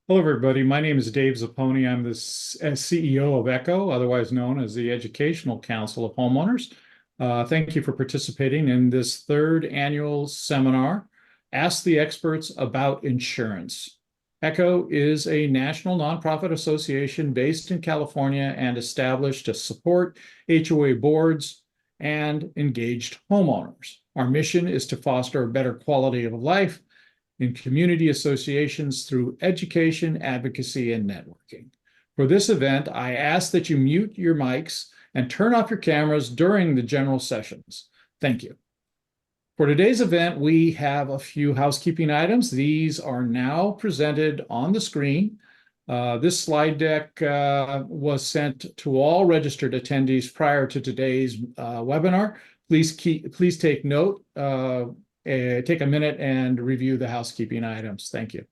Hello, everybody. My name is Dave Zapponi. I'm the CEO of ECHO, otherwise known as the Educational Council of Homeowners. Thank you for participating in this third annual seminar, Ask the Experts About Insurance. ECHO is a national nonprofit association based in California and established to support HOA boards and engaged homeowners. Our mission is to foster a better quality of life in community associations through education, advocacy, and networking. For this event, I ask that you mute your mics and turn off your cameras during the general sessions. Thank you. For today's event, we have a few housekeeping items. These are now presented on the screen. This slide deck was sent to all registered attendees prior to today's webinar. Please take note. Take a minute and review the housekeeping items. Thank you.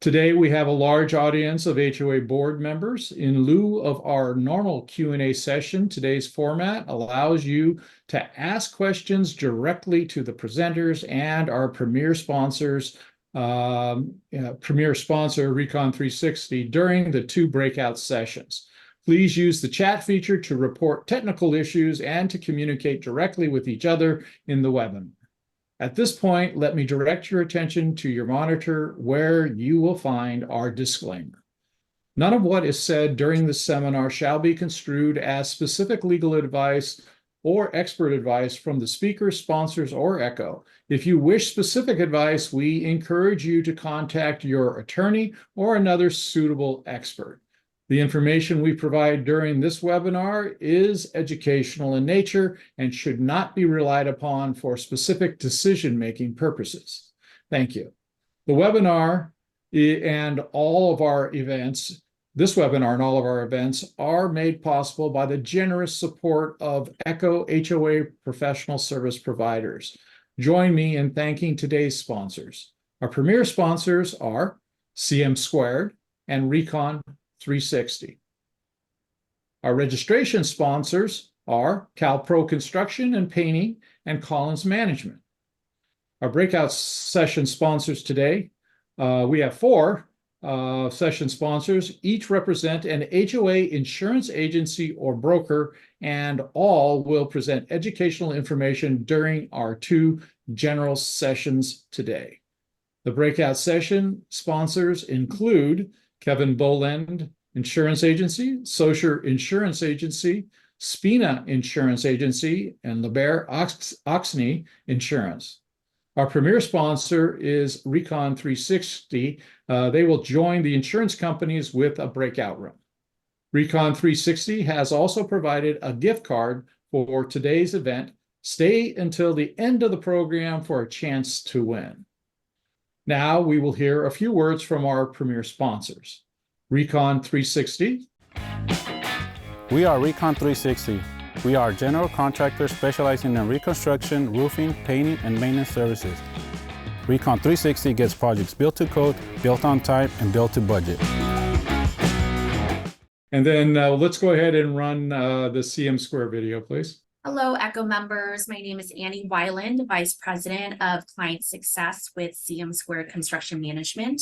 Today, we have a large audience of HOA board members. In lieu of our normal Q&A session, today's format allows you to ask questions directly to the presenters and our premier sponsors, premier sponsor, Recon 360, during the two breakout sessions. Please use the chat feature to report technical issues and to communicate directly with each other in the webinar. At this point, let me direct your attention to your monitor where you will find our disclaimer. None of what is said during the seminar shall be construed as specific legal advice or expert advice from the speaker, sponsors, or ECHO. If you wish specific advice, we encourage you to contact your attorney or another suitable expert. The information we provide during this webinar is educational in nature and should not be relied upon for specific decision-making purposes. Thank you. The webinar and all of our events, this webinar and all of our events are made possible by the generous support of ECHO HOA professional service providers. Join me in thanking today's sponsors. Our premier sponsors are CM Squared and Recon 360. Our registration sponsors are CalPro Construction and Painting and Collins Management. Our breakout session sponsors today, we have four session sponsors. Each represent an HOA insurance agency or broker, and all will present educational information during our two general sessions today. The breakout session sponsors include Kevin Boland Insurance Agency, Socher Insurance Agency, Spina Insurance Agency, and LeBaire Oxney Insurance. Our premier sponsor is Recon 360. They will join the insurance companies with a breakout room. Recon 360 has also provided a gift card for today's event. Stay until the end of the program for a chance to win. Now we will hear a few words from our premier sponsors. Recon 360. We are Recon 360. We are a general contractor specializing in reconstruction, roofing, painting, and maintenance services. Recon 360 gets projects built to code, built on time, and built to budget. And then let's go ahead and run the CM Square video, please. Hello, ECHO members. My name is Annie Weiland, Vice President of Client Success with CM Squared Construction Management.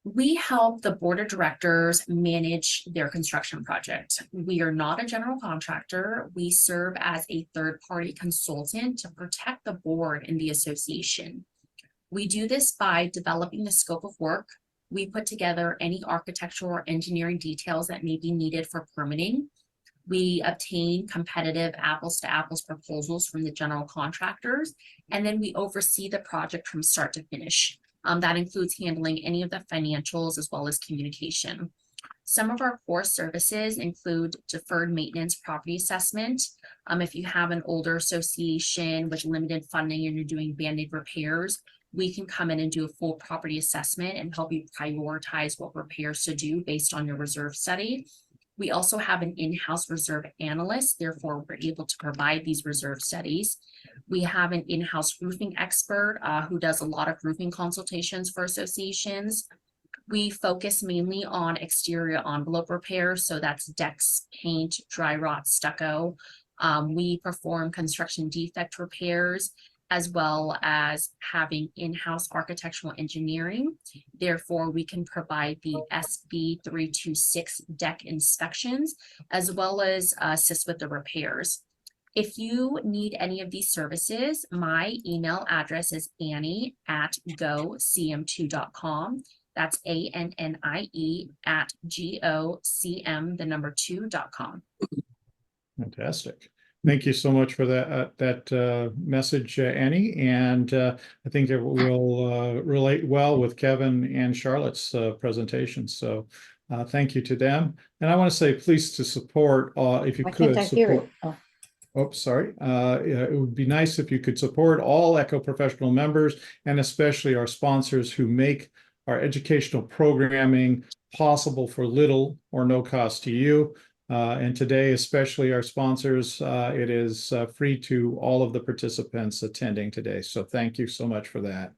We help the board of directors manage their construction project. We are not a general contractor. We serve as a third-party consultant to protect the board and the association. We do this by developing the scope of work. We put together any architectural or engineering details that may be needed for permitting. We obtain competitive apples-to-apples proposals from the general contractors, and then we oversee the project from start to finish. That includes handling any of the financials as well as communication. Some of our core services include deferred maintenance property assessment. If you have an older association with limited funding and you're doing Band-Aid repairs, we can come in and do a full property assessment and help you prioritize what repairs to do based on your reserve study. We also have an in-house reserve analyst, therefore we're able to provide these reserve studies. We have an in-house roofing expert who does a lot of roofing consultations for associations. We focus mainly on exterior envelope repairs, so that's decks, paint, dry rot, stucco. We perform construction defect repairs, as well as having in-house architectural engineering. Therefore, we can provide the SB 326 deck inspections, as well as assist with the repairs. If you need any of these services, my email address is annie@gocm2.com. That's ANNIE@GOCM2.com. Fantastic. Thank you so much for that message, Annie. And I think it will relate well with Kevin and Charlotte's presentation. So thank you to them. And I want to say, please to support, if you Why could can't I hear support. it? Oh. Oops, sorry. Yeah, it would be nice if you could support all Echo Professional members and especially our sponsors who make our educational programming possible for little or no cost to you. And today, especially our sponsors, it is free to all of the participants attending today. So thank you so much for that.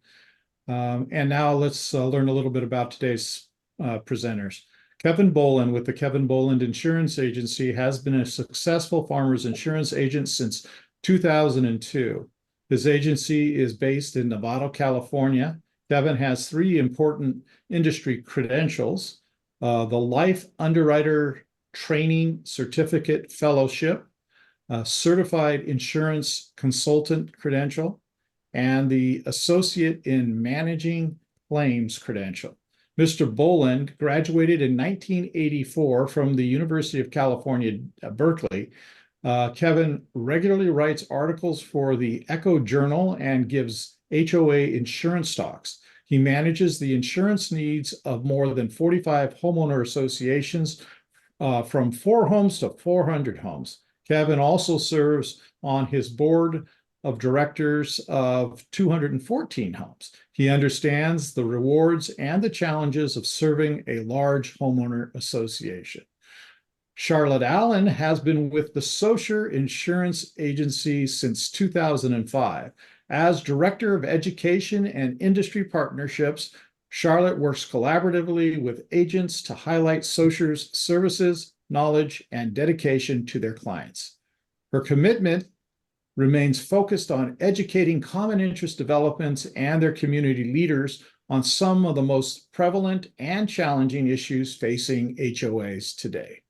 And now let's learn a little bit about today's presenters. Kevin Boland with the Kevin Boland Insurance Agency has been a successful farmers insurance agent since 2002. His agency is based in Novato, California. Kevin has 3 important industry credentials: the Life Underwriter Training Certificate Fellowship, Certified Insurance Consultant credential, and the Associate in Managing Claims credential. Mr. Boland graduated in 1984 from the University of California, Berkeley. Kevin regularly writes articles for the Echo Journal and gives HOA insurance talks. He manages the insurance needs of more than 45 homeowner associations, from 4 homes to 400 homes. Kevin also serves on his board of directors of 214 homes. He understands the rewards and the challenges of serving a large homeowner association. Charlotte Allen has been with the Socher Insurance Agency since 2005. As Director of Education and Industry Partnerships, Charlotte works collaboratively with agents to highlight Socher's services, knowledge, and dedication to their clients. Her commitment remains focused on educating common interest developments and their community leaders on some of the most prevalent and challenging issues facing HOAs today.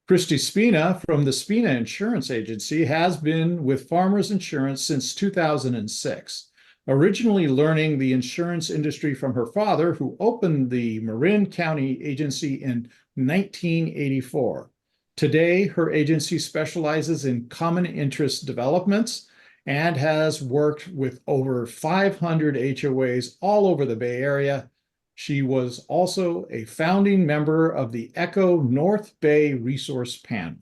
Christy Spina from the Spina Insurance Agency has been with Farmers Insurance since 2006. Originally learning the insurance industry from her father, who opened the Marin County Agency in 1984. Today, her agency specializes in common interest developments and has worked with over 500 HOAs all over the Bay Area. She was also a founding member of the Echo North Bay Resource Panel.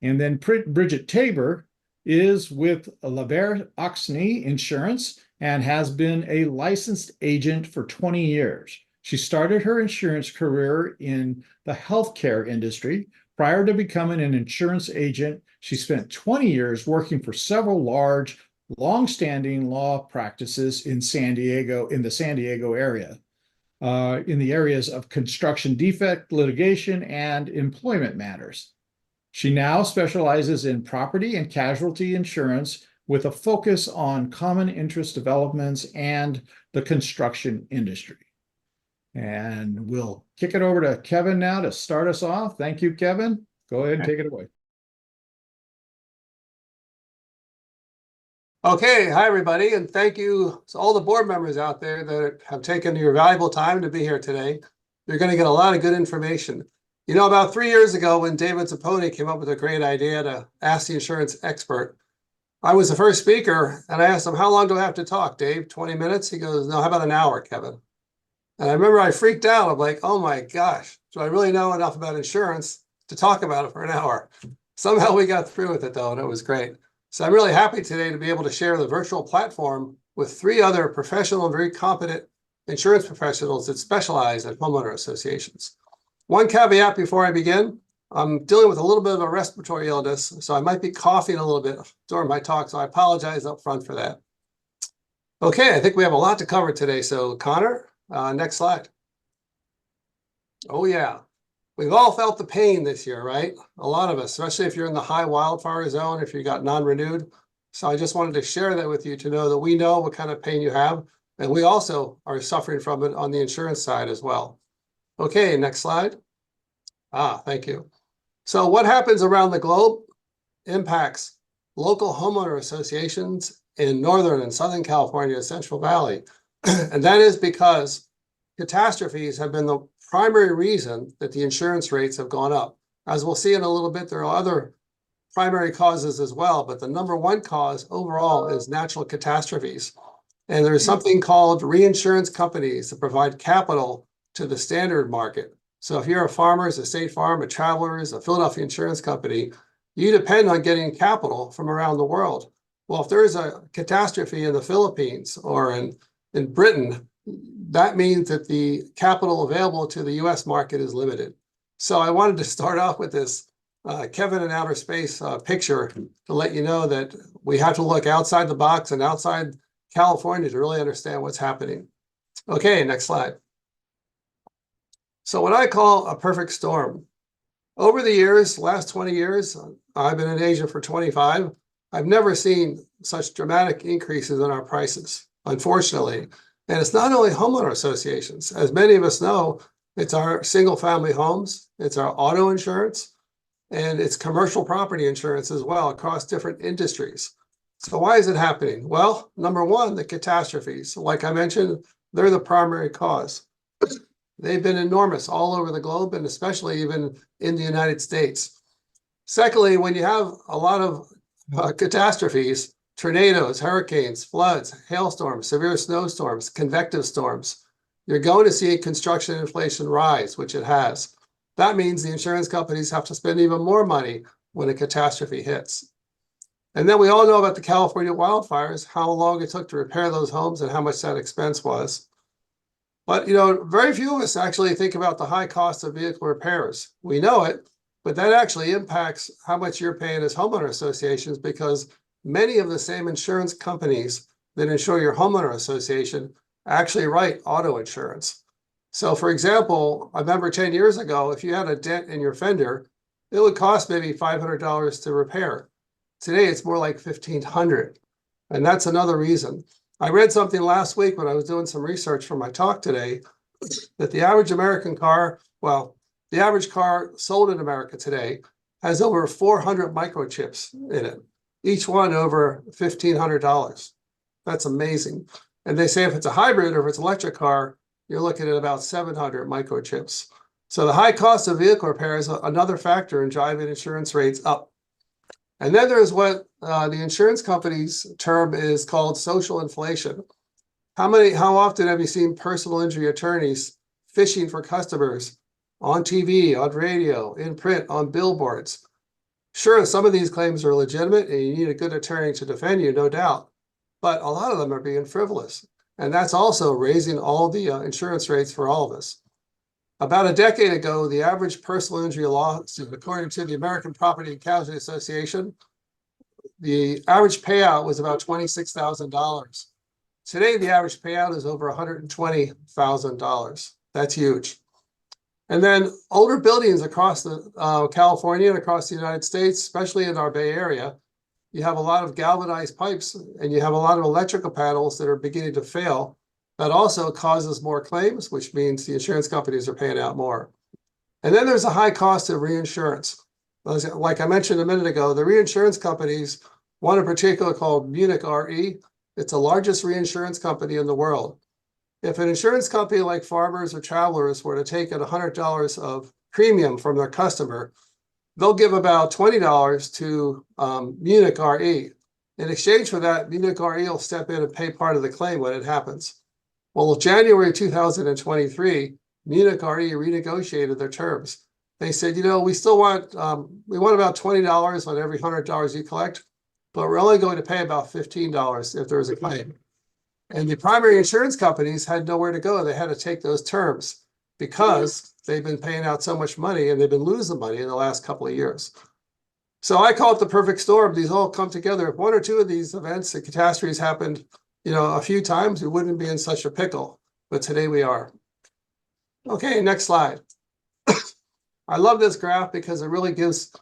And then Bridget Tabor is with Laver Oxney Insurance and has been a licensed agent for 20 years. She started her insurance career in the healthcare industry. Prior to becoming an insurance agent, she spent 20 years working for several large, long-standing law practices in San Diego, in the San Diego area, in the areas of construction defect litigation and employment matters. She now specializes in property and casualty insurance with a focus on common interest developments and the construction industry. And we'll kick it over to Kevin now to start us off. Thank you, Kevin. Go ahead and take it away. Okay, hi everybody, and thank you to all the board members out there that have taken your valuable time to be here today. You're going to get a lot of good information. You know, about 3 years ago when David Zapponi came up with a great idea to ask the insurance expert, I was the first speaker and I asked him, how long do I have to talk, Dave? 20 minutes? He goes, no, how about an hour, Kevin? And I remember I freaked out. I'm like, oh my gosh, do I really know enough about insurance to talk about it for an hour? Somehow we got through with it though, and it was great. So I'm really happy today to be able to share the virtual platform with 3 other professional and very competent insurance professionals that specialize in homeowner associations. One caveat before I begin, I'm dealing with a little bit of a respiratory illness, so I might be coughing a little bit during my talk, so I apologize up front for that. Okay, I think we have a lot to cover today. So Connor, next slide. Oh yeah, we've all felt the pain this year, right? A lot of us, especially if you're in the high wildfire zone, if you got non-renewed. So I just wanted to share that with you to know that we know what kind of pain you have, and we also are suffering from it on the insurance side as well. Okay, next slide. Thank you. So what happens around the globe impacts local homeowner associations in Northern and Southern California, Central Valley. And that is because catastrophes have been the primary reason that the insurance rates have gone up. As we'll see in a little bit, there are other primary causes as well, but the number one cause overall is natural catastrophes. And there's something called reinsurance companies that provide capital to the standard market. So if you're a Farmers, a State Farm, a Travelers, a Philadelphia Insurance Company, you depend on getting capital from around the world. Well, if there's a catastrophe in the Philippines or in Britain, that means that the capital available to the US market is limited. So I wanted to start off with this Kevin in outer space picture to let you know that we have to look outside the box and outside California to really understand what's happening. Okay, next slide. So what I call a perfect storm. Over the years, last 20 years, I've been in Asia for 25. I've never seen such dramatic increases in our prices, unfortunately. And it's not only homeowner associations. As many of us know, it's our single family homes, it's our auto insurance, and it's commercial property insurance as well across different industries. So why is it happening? Well, number one, the catastrophes. Like I mentioned, they're the primary cause. They've been enormous all over the globe, and especially even in the United States. Secondly, when you have a lot of catastrophes, tornadoes, hurricanes, floods, hailstorms, severe snowstorms, convective storms, you're going to see construction inflation rise, which it has. That means the insurance companies have to spend even more money when a catastrophe hits. And then we all know about the California wildfires, how long it took to repair those homes and how much that expense was. But, you know, very few of us actually think about the high cost of vehicle repairs. We know it, but that actually impacts how much you're paying as homeowner associations, because many of the same insurance companies that insure your homeowner association actually write auto insurance. So for example, I remember 10 years ago, if you had a dent in your fender, it would cost maybe $500 to repair. Today, it's more like $1,500. And that's another reason. I read something last week when I was doing some research for my talk today, that the average American car, well, the average car sold in America today has over 400 microchips in it, each one over $1,500. That's amazing. And they say if it's a hybrid or if it's an electric car, you're looking at about 700 microchips. So the high cost of vehicle repair is another factor in driving insurance rates up. And then there's what the insurance company's term is called social inflation. How often have you seen personal injury attorneys fishing for customers on TV, on radio, in print, on billboards? Sure, some of these claims are legitimate and you need a good attorney to defend you, no doubt. But a lot of them are being frivolous. And that's also raising all the insurance rates for all of us. About a decade ago, the average personal injury lawsuit, according to the American Property and Casualty Association, the average payout was about $26,000. Today, the average payout is over $120,000. That's huge. And then older buildings across the California and across the United States, especially in our Bay Area, you have a lot of galvanized pipes and you have a lot of electrical panels that are beginning to fail. That also causes more claims, which means the insurance companies are paying out more. And then there's a high cost of reinsurance. Like I mentioned a minute ago, the reinsurance companies, one in particular called Munich Re, it's the largest reinsurance company in the world. If an insurance company like Farmers or Travelers were to take in $100 of premium from their customer, they'll give about $20 to Munich Re. In exchange for that, Munich Re will step in and pay part of the claim when it happens. Well, January 2023, Munich Re renegotiated their terms. They said, you know, we still want, we want about $20 on every $100 you collect, but we're only going to pay about $15 if there's a claim. And the primary insurance companies had nowhere to go. They had to take those terms because they've been paying out so much money and they've been losing money in the last couple of years. So I call it the perfect storm. These all come together. If one or two of these events, the catastrophes happened, you know, a few times, we wouldn't be in such a pickle, but today we are. Okay, next slide. I love this graph because it really gives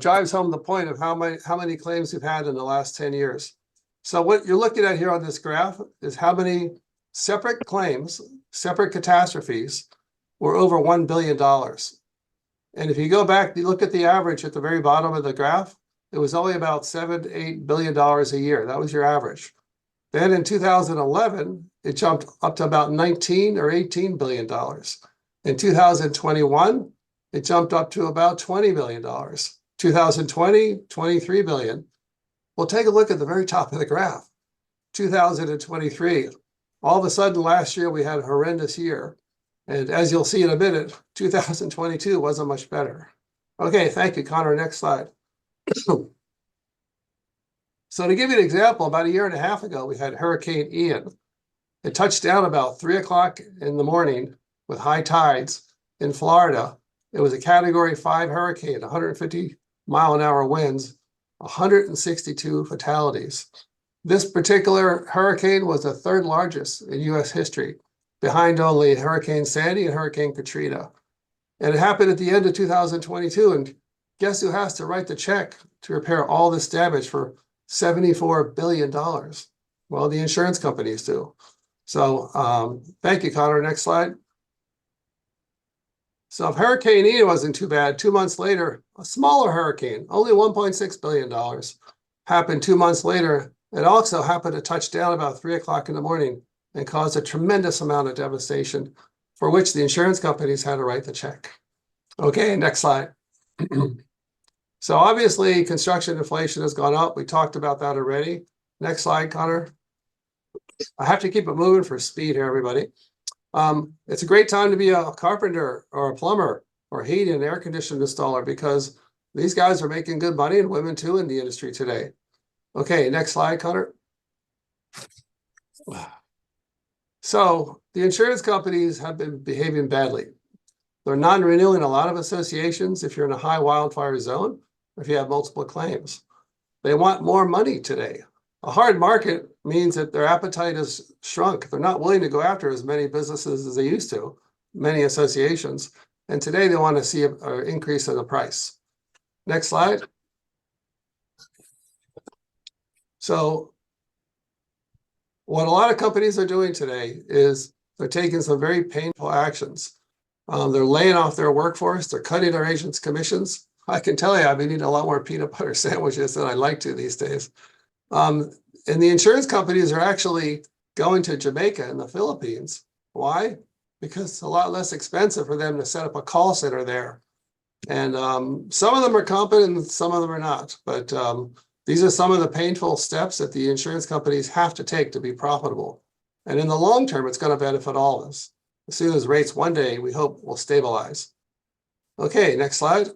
drives home the point of how many claims we've had in the last 10 years. So what you're looking at here on this graph is how many separate claims, separate catastrophes were over $1 billion. And if you go back, you look at the average at the very bottom of the graph, it was only about $7 to $8 billion a year. That was your average. Then in 2011, it jumped up to about 19 or $18 billion. In 2021, it jumped up to about $20 billion. 2020, $23 billion. Well, take a look at the very top of the graph. 2023, all of a sudden last year we had a horrendous year. And as you'll see in a minute, 2022 wasn't much better. Okay, thank you, Connor. Next slide. So to give you an example, about a year and a half ago, we had Hurricane Ian. It touched down about 3 o'clock in the morning with high tides in Florida. It was a Category 5 hurricane, 150-mile-an-hour winds, 162 fatalities. This particular hurricane was the third largest in U.S. history, behind only Hurricane Sandy and Hurricane Katrina. And it happened at the end of 2022. And guess who has to write the check to repair all this damage for $74 billion? Well, the insurance companies do. So thank you, Connor. Next slide. So if Hurricane Ian wasn't too bad, 2 months later, a smaller hurricane, only $1.6 billion, happened 2 months later. It also happened to touch down about 3 o'clock in the morning and caused a tremendous amount of devastation for which the insurance companies had to write the check. Okay, next slide. So obviously construction inflation has gone up. We talked about that already. Next slide, Connor. I have to keep it moving for speed here, everybody. It's a great time to be a carpenter or a plumber or heating and air conditioning installer because these guys are making good money, and women too in the industry today. Okay, next slide, Connor. So the insurance companies have been behaving badly. They're non-renewing a lot of associations if you're in a high wildfire zone, or if you have multiple claims. They want more money today. A hard market means that their appetite has shrunk. They're not willing to go after as many businesses as they used to, many associations. And today they want to see an increase in the price. Next slide. So what a lot of companies are doing today is they're taking some very painful actions. They're laying off their workforce. They're cutting their agents' commissions. I can tell you, I've been eating a lot more peanut butter sandwiches than I like to these days. And the insurance companies are actually going to Jamaica and the Philippines. Why? Because it's a lot less expensive for them to set up a call center there. And some of them are competent and some of them are not. But these are some of the painful steps that the insurance companies have to take to be profitable. And in the long term, it's going to benefit all of us. As soon as rates one day, we hope, will stabilize. Okay, next slide.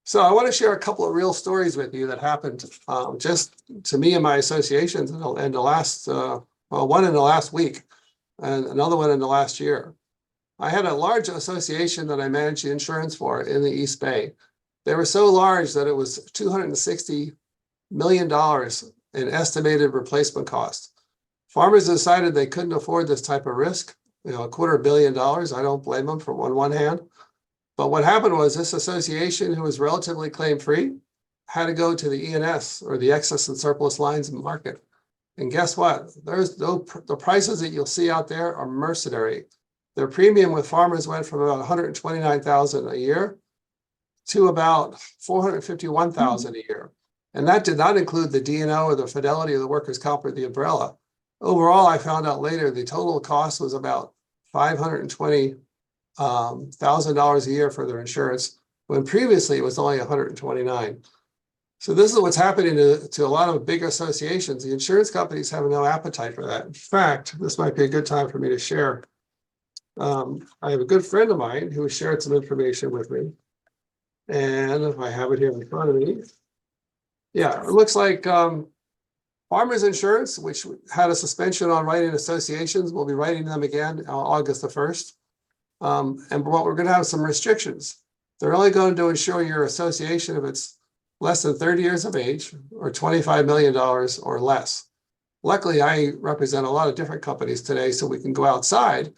So I want to share a couple of real stories with you that happened just to me and my associations in the last, one in the last week and another one in the last year. I had a large association that I managed the insurance for in the East Bay. They were so large that it was $260 million in estimated replacement cost. Farmers decided they couldn't afford this type of risk, $250 million. I don't blame them from one hand. But what happened was this association, who was relatively claim-free, had to go to the E&S, or the excess and surplus lines market. And guess what? The prices that you'll see out there are mercenary. Their premium with farmers went from about $129,000 a year to about $451,000 a year. And that did not include the D&O or the fidelity of the workers' comp or the umbrella. Overall, I found out later, the total cost was about $520,000 a year for their insurance, when previously it was only $129,000. So this is what's happening to a lot of big associations. The insurance companies have no appetite for that. In fact, this might be a good time for me to share. I have a good friend of mine who shared some information with me. And if I have it here in front of me. Yeah, it looks like Farmers Insurance, which had a suspension on writing associations, will be writing them again August the 1st. And what we're going to have some restrictions. They're only going to insure your association if it's less than 30 years of age or $25 million or less. Luckily, I represent a lot of different companies today, so we can go outside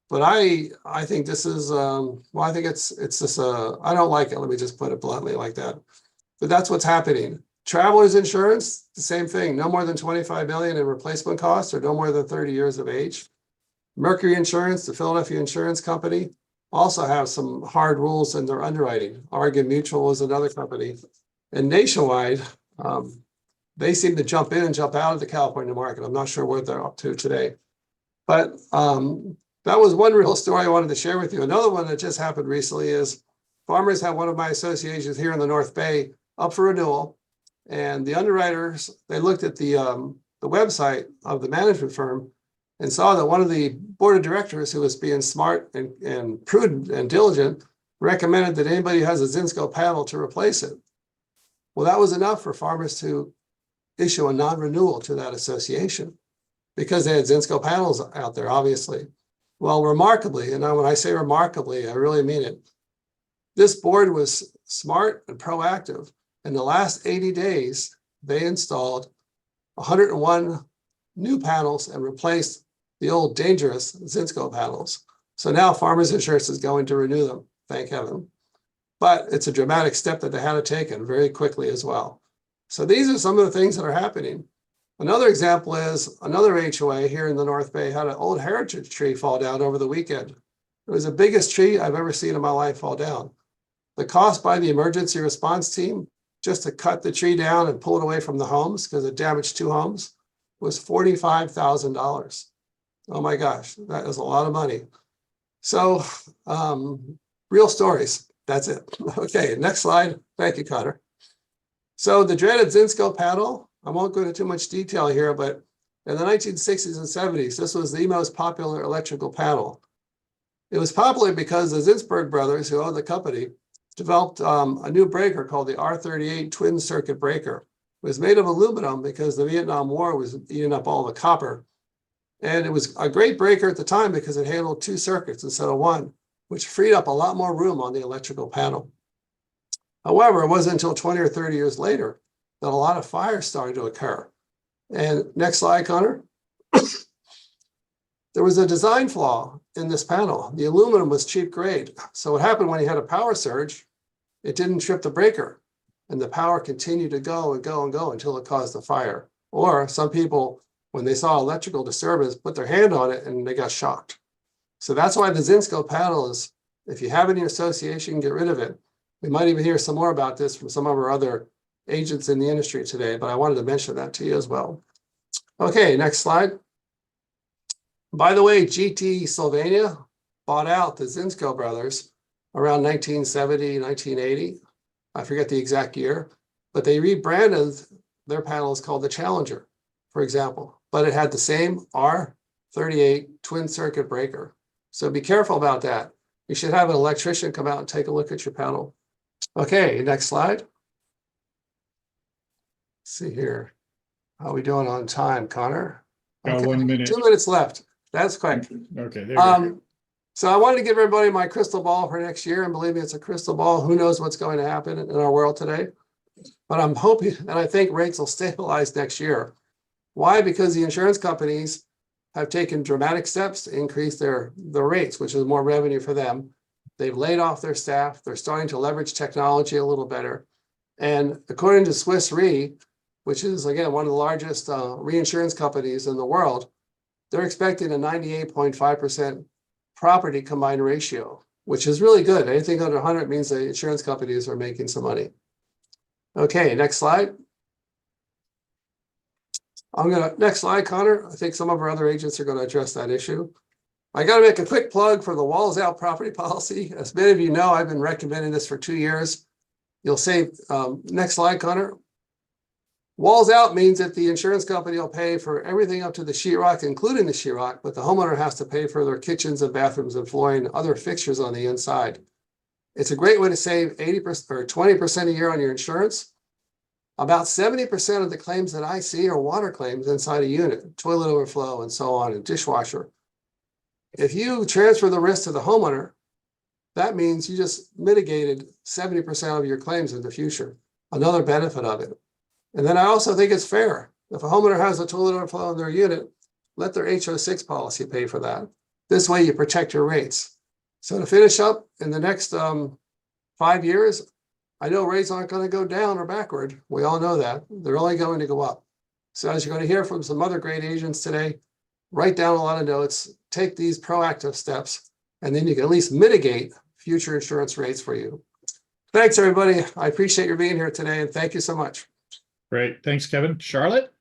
But I think this is, well, I think it's just, I don't like it. Let me just put it bluntly like that. But that's what's happening. Travelers insurance, the same thing, no more than 25 million in replacement costs or no more than 30 years of age. Mercury Insurance, the Philadelphia Insurance Company, also have some hard rules in their underwriting. Oregon Mutual is another company. And Nationwide, they seem to jump in and jump out of the California market. I'm not sure what they're up to today. But that was one real story I wanted to share with you. Another one that just happened recently is Farmers had one of my associations here in the North Bay up for renewal. And the underwriters, they looked at the website of the management firm and saw that one of the board of directors, who was being smart and prudent and diligent, recommended that anybody who has a Zinsco panel to replace it. Well, that was enough for Farmers to issue a non-renewal to that association because they had Zinsco panels out there, obviously. Well, remarkably, and when I say remarkably, I really mean it. This board was smart and proactive. In the last 80 days, they installed 101 new panels and replaced the old dangerous Zinsco panels. So now Farmers Insurance is going to renew them, thank heaven. But it's a dramatic step that they had to take and very quickly as well. So these are some of the things that are happening. Another example is another HOA here in the North Bay had an old heritage tree fall down over the weekend. It was the biggest tree I've ever seen in my life fall down. The cost by the emergency response team just to cut the tree down and pull it away from the homes because it damaged 2 homes was $45,000. Oh my gosh, that is a lot of money. So real stories, that's it. Okay, next slide. Thank you, Connor. So the dreaded Zinsco panel, I won't go into too much detail here, but in the 1960s and 70s, this was the most popular electrical panel. It was popular because the Zinsberg brothers, who owned the company, developed a new breaker called the R38 twin circuit breaker. It was made of aluminum because the Vietnam War was eating up all the copper. And it was a great breaker at the time because it handled 2 circuits instead of 1, which freed up a lot more room on the electrical panel. However, it wasn't until 20 or 30 years later that a lot of fires started to occur. And next slide, Connor. There was a design flaw in this panel. The aluminum was cheap grade. So what happened when you had a power surge, it didn't trip the breaker. And the power continued to go and go and go until it caused a fire. Or some people, when they saw electrical disturbance, put their hand on it and they got shocked. So that's why the Zinsco panel is, if you have it in your association, get rid of it. We might even hear some more about this from some of our other agents in the industry today, but I wanted to mention that to you as well. Okay, next slide. By the way, GT Sylvania bought out the Zinsco brothers around 1970, 1980. I forget the exact year, but they rebranded their panels called the Challenger, for example, but it had the same R38 twin circuit breaker. So be careful about that. You should have an electrician come out and take a look at your panel. Okay, next slide. Let's see here. How are we doing on time, Connor? Got 1 minute. 2 minutes left. That's quick. Okay, there we go. So I wanted to give everybody my crystal ball for next year, and believe me, it's a crystal ball. Who knows what's going to happen in our world today? But I'm hoping, and I think rates will stabilize next year. Why? Because the insurance companies have taken dramatic steps to increase their rates, which is more revenue for them. They've laid off their staff. They're starting to leverage technology a little better. And according to Swiss Re, which is, again, one of the largest reinsurance companies in the world, they're expecting a 98.5% property combined ratio, which is really good. Anything under 100 means the insurance companies are making some money. Okay, next slide. Next slide, Connor. I think some of our other agents are going to address that issue. I got to make a quick plug for the Walls Out property policy. As many of you know, I've been recommending this for 2 years. You'll save, next slide, Connor. Walls Out means that the insurance company will pay for everything up to the sheetrock, including the sheetrock, but the homeowner has to pay for their kitchens and bathrooms and flooring and other fixtures on the inside. It's a great way to save 80% or 20% a year on your insurance. About 70% of the claims that I see are water claims inside a unit, toilet overflow and so on, and dishwasher. If you transfer the risk to the homeowner, that means you just mitigated 70% of your claims in the future. Another benefit of it. And then I also think it's fair. If a homeowner has a toilet overflow in their unit, let their HO6 policy pay for that. This way you protect your rates. So to finish up, in the next 5 years, I know rates aren't going to go down or backward. We all know that. They're only going to go up. So as you're going to hear from some other great agents today, write down a lot of notes, take these proactive steps, and then you can at least mitigate future insurance rates for you. Thanks, everybody. I appreciate your being here today, and thank you so much. Great. Thanks, Kevin. Charlotte?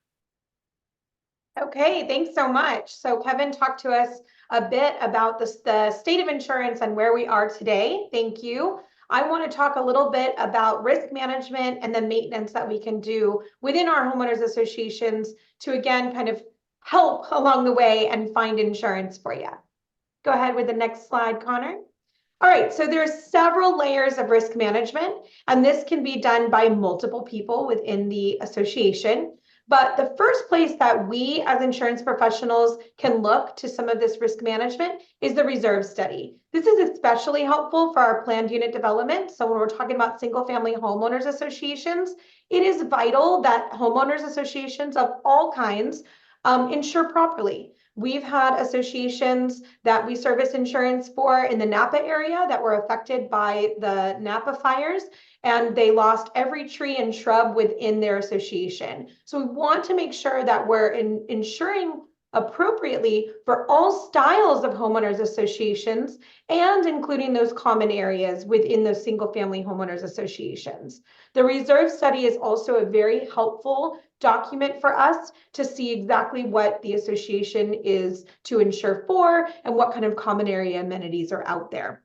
Okay, thanks so much. So Kevin talked to us a bit about the state of insurance and where we are today. Thank you. I want to talk a little bit about risk management and the maintenance that we can do within our homeowners associations to, again, kind of help along the way and find insurance for you. Go ahead with the next slide, Connor. All right, so there's several layers of risk management, and this can be done by multiple people within the association. But the first place that we as insurance professionals can look to some of this risk management is the reserve study. This is especially helpful for our planned unit development. So when we're talking about single family homeowners associations, it is vital that homeowners associations of all kinds insure properly. We've had associations that we service insurance for in the Napa area that were affected by the Napa fires, and they lost every tree and shrub within their association. So we want to make sure that we're insuring appropriately for all styles of homeowners associations and including those common areas within those single family homeowners associations. The reserve study is also a very helpful document for us to see exactly what the association is to insure for and what kind of common area amenities are out there.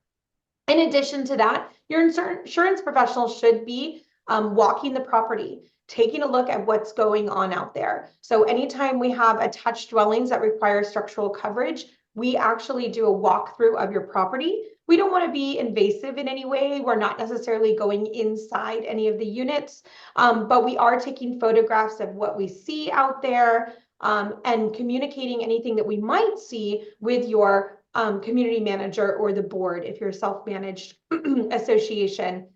In addition to that, your insurance professional should be walking the property, taking a look at what's going on out there. So anytime we have attached dwellings that require structural coverage, we actually do a walkthrough of your property. We don't want to be invasive in any way. We're not necessarily going inside any of the units, but we are taking photographs of what we see out there and communicating anything that we might see with your community manager or the board if you're a self-managed association.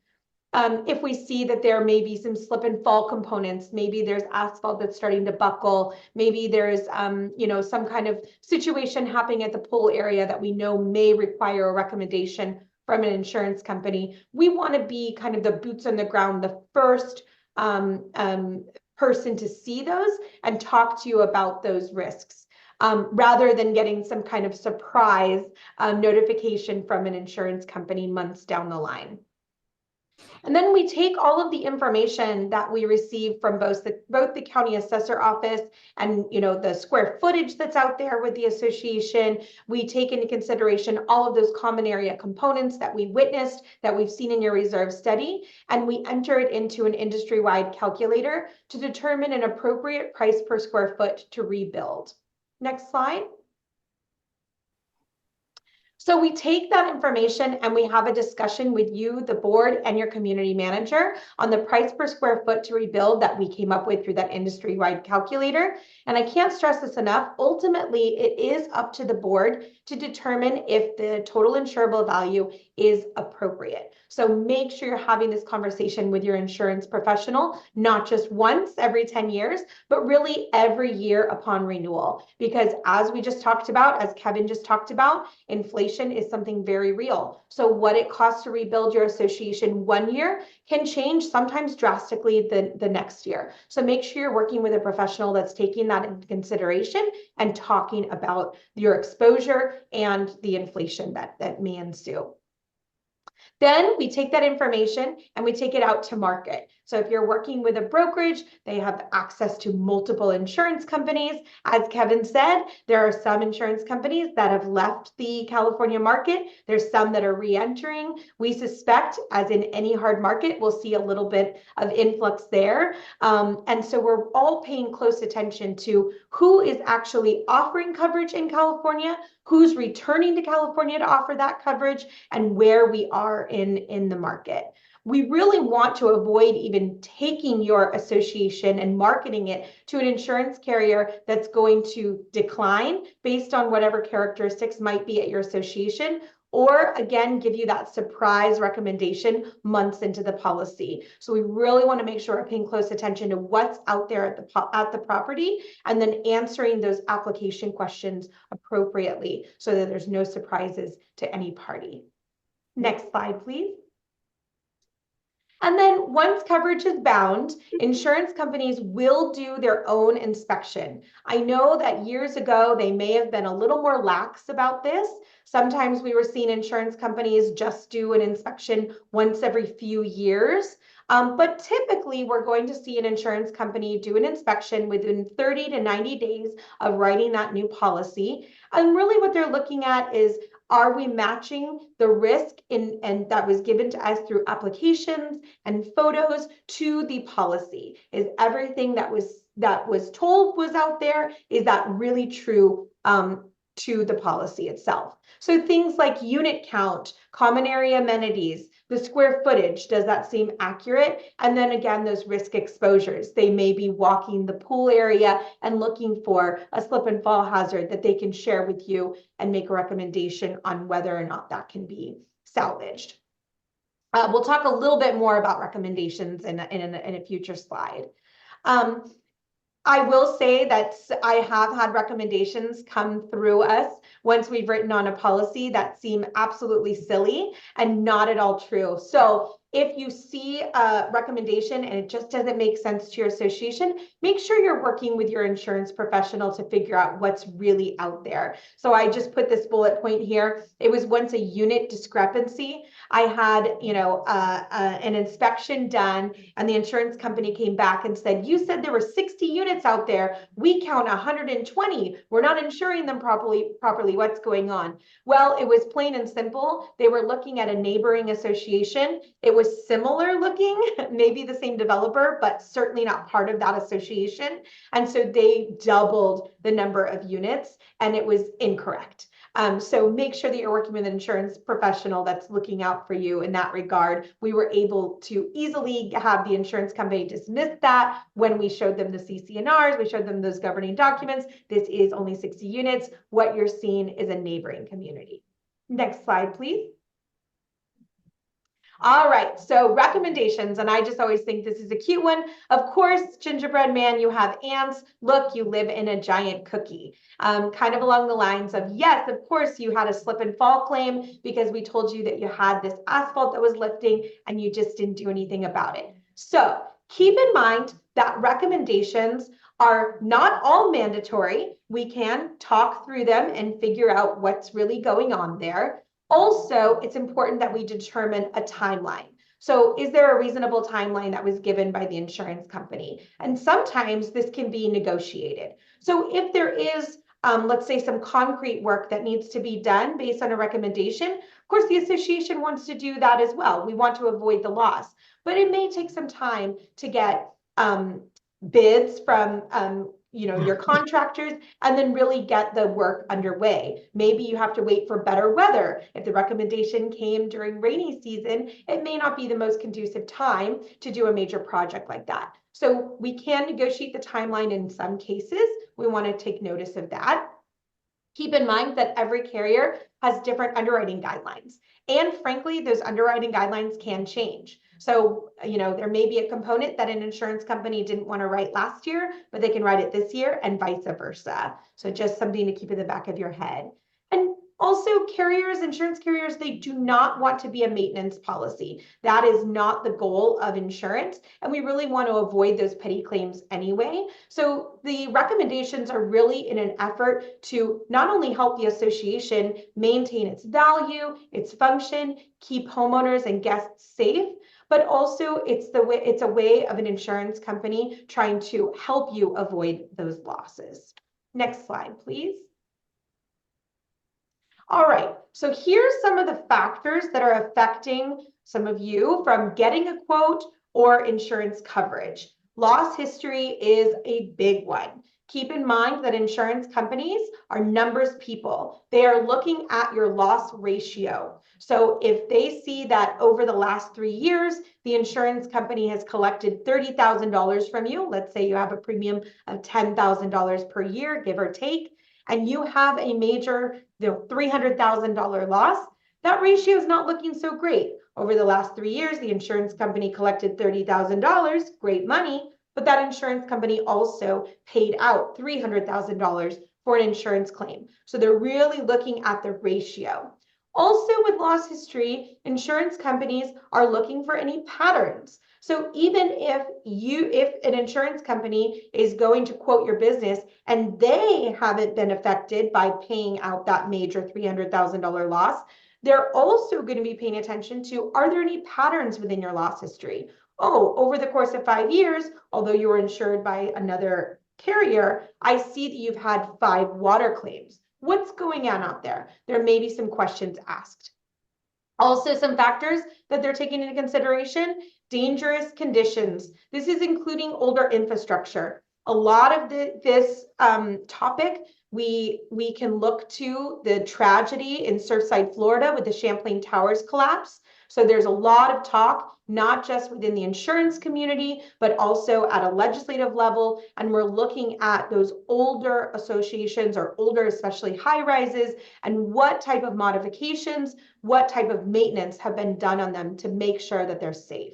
If we see that there may be some slip and fall components, maybe there's asphalt that's starting to buckle, maybe there's some kind of situation happening at the pool area that we know may require a recommendation from an insurance company, we want to be kind of the boots on the ground, the first person to see those and talk to you about those risks. Rather than getting some kind of surprise notification from an insurance company months down the line. And then we take all of the information that we receive from both the county assessor office and the square footage that's out there with the association. We take into consideration all of those common area components that we witnessed, that we've seen in your reserve study, and we enter it into an industry-wide calculator to determine an appropriate price per square foot to rebuild. Next slide. So we take that information and we have a discussion with you, the board, and your community manager on the price per square foot to rebuild that we came up with through that industry-wide calculator. And I can't stress this enough. Ultimately, it is up to the board to determine if the total insurable value is appropriate. So make sure you're having this conversation with your insurance professional, not just once every 10 years, but really every year upon renewal. Because as we just talked about, as Kevin just talked about, inflation is something very real. So what it costs to rebuild your association one year can change sometimes drastically the next year. So make sure you're working with a professional that's taking that into consideration and talking about your exposure and the inflation that may ensue. Then we take that information and we take it out to market. So if you're working with a brokerage, they have access to multiple insurance companies. As Kevin said, there are some insurance companies that have left the California market. There's some that are re-entering. We suspect, as in any hard market, we'll see a little bit of influx there. And so we're all paying close attention to who is actually offering coverage in California, who's returning to California to offer that coverage, and where we are in the market. We really want to avoid even taking your association and marketing it to an insurance carrier that's going to decline based on whatever characteristics might be at your association. or again, give you that surprise recommendation months into the policy. So we really want to make sure we're paying close attention to what's out there at the property, and then answering those application questions appropriately so that there's no surprises to any party. Next slide, please. And then once coverage is bound, insurance companies will do their own inspection. I know that years ago, they may have been a little more lax about this. Sometimes we were seeing insurance companies just do an inspection once every few years. But typically, we're going to see an insurance company do an inspection within 30 to 90 days of writing that new policy. And really what they're looking at is, are we matching the risk and that was given to us through applications and photos to the policy? Is everything that was told was out there? Is that really true to the policy itself? So things like unit count, common area amenities, the square footage, does that seem accurate? And then again, those risk exposures. They may be walking the pool area and looking for a slip and fall hazard that they can share with you and make a recommendation on whether or not that can be salvaged. We'll talk a little bit more about recommendations in a future slide. I will say that I have had recommendations come through us once we've written on a policy that seem absolutely silly and not at all true. So if you see a recommendation and it just doesn't make sense to your association, make sure you're working with your insurance professional to figure out what's really out there. So I just put this bullet point here. It was once a unit discrepancy. I had, an inspection done, and the insurance company came back and said, you said there were 60 units out there. We count 120. We're not insuring them properly. What's going on? Well, it was plain and simple. They were looking at a neighboring association. It was similar looking, maybe the same developer, but certainly not part of that association. And so they doubled the number of units, and it was incorrect. So make sure that you're working with an insurance professional that's looking out for you in that regard. We were able to easily have the insurance company dismiss that when we showed them the CC&Rs, we showed them those governing documents. This is only 60 units. What you're seeing is a neighboring community. Next slide, please. All right, so recommendations, and I just always think this is a cute one. Of course, gingerbread man, you have ants. Look, you live in a giant cookie. Kind of along the lines of, yes, of course, you had a slip and fall claim because we told you that you had this asphalt that was lifting and you just didn't do anything about it. So keep in mind that recommendations are not all mandatory. We can talk through them and figure out what's really going on there. Also, it's important that we determine a timeline. So is there a reasonable timeline that was given by the insurance company? And sometimes this can be negotiated. So if there is, let's say, some concrete work that needs to be done based on a recommendation, of course, the association wants to do that as well. We want to avoid the loss, but it may take some time to get bids from your contractors, and then really get the work underway. Maybe you have to wait for better weather. If the recommendation came during rainy season, it may not be the most conducive time to do a major project like that. So we can negotiate the timeline in some cases. We want to take notice of that. Keep in mind that every carrier has different underwriting guidelines. And frankly, those underwriting guidelines can change. So, there may be a component that an insurance company didn't want to write last year, but they can write it this year, and vice versa. So just something to keep in the back of your head. And also insurance carriers, they do not want to be a maintenance policy. That is not the goal of insurance. And we really want to avoid those petty claims anyway. So the recommendations are really in an effort to not only help the association maintain its value, its function, keep homeowners and guests safe, but also it's a way of an insurance company trying to help you avoid those losses. Next slide, please. All right, so here's some of the factors that are affecting some of you from getting a quote or insurance coverage. Loss history is a big one. Keep in mind that insurance companies are numbers people. They are looking at your loss ratio. So if they see that over the last 3 years, the insurance company has collected $30,000 from you, let's say you have a premium of $10,000 per year, give or take, and you have a major $300,000 loss, that ratio is not looking so great. Over the last 3 years, the insurance company collected $30,000, great money, but that insurance company also paid out $300,000 for an insurance claim. So they're really looking at the ratio. Also, with loss history, insurance companies are looking for any patterns. So even if an insurance company is going to quote your business and they haven't been affected by paying out that major $300,000 loss, they're also going to be paying attention to, are there any patterns within your loss history? Oh, over the course of 5 years, although you were insured by another carrier, I see that you've had 5 water claims. What's going on out there? There may be some questions asked. Also, some factors that they're taking into consideration: dangerous conditions. This is including older infrastructure. A lot of this topic, we can look to the tragedy in Surfside, Florida with the Champlain Towers collapse. So there's a lot of talk, not just within the insurance community, but also at a legislative level. And we're looking at those older associations or older, especially high rises, and what type of modifications, what type of maintenance have been done on them to make sure that they're safe.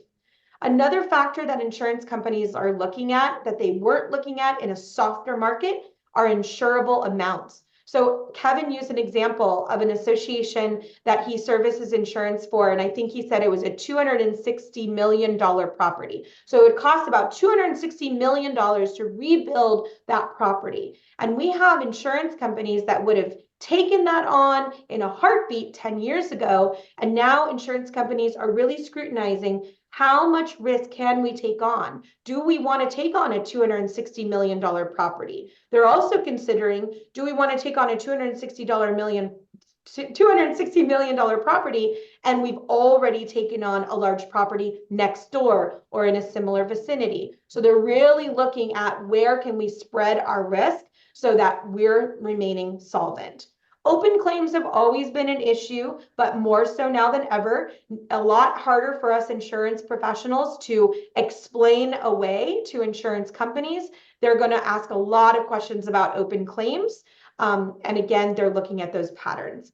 Another factor that insurance companies are looking at that they weren't looking at in a softer market are insurable amounts. So Kevin used an example of an association that he services insurance for, and I think he said it was a $260 million property. So it costs about $260 million to rebuild that property. And we have insurance companies that would have taken that on in a heartbeat 10 years ago, and now insurance companies are really scrutinizing how much risk can we take on? Do we want to take on a $260 million property? They're also considering, do we want to take on a $260 million property and we've already taken on a large property next door or in a similar vicinity? So they're really looking at where can we spread our risk so that we're remaining solvent. Open claims have always been an issue, but more so now than ever. A lot harder for us insurance professionals to explain away to insurance companies. They're going to ask a lot of questions about open claims. And again, they're looking at those patterns.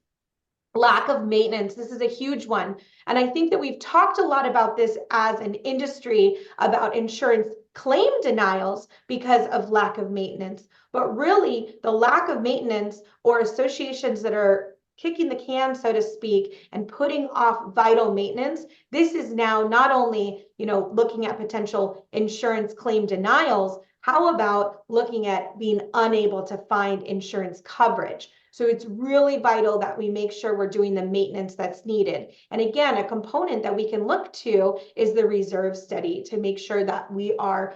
Lack of maintenance. This is a huge one. And I think that we've talked a lot about this as an industry about insurance claim denials because of lack of maintenance. But really, the lack of maintenance or associations that are kicking the can, so to speak, and putting off vital maintenance, this is now not only, looking at potential insurance claim denials, how about looking at being unable to find insurance coverage? So it's really vital that we make sure we're doing the maintenance that's needed. And again, a component that we can look to is the reserve study to make sure that we are,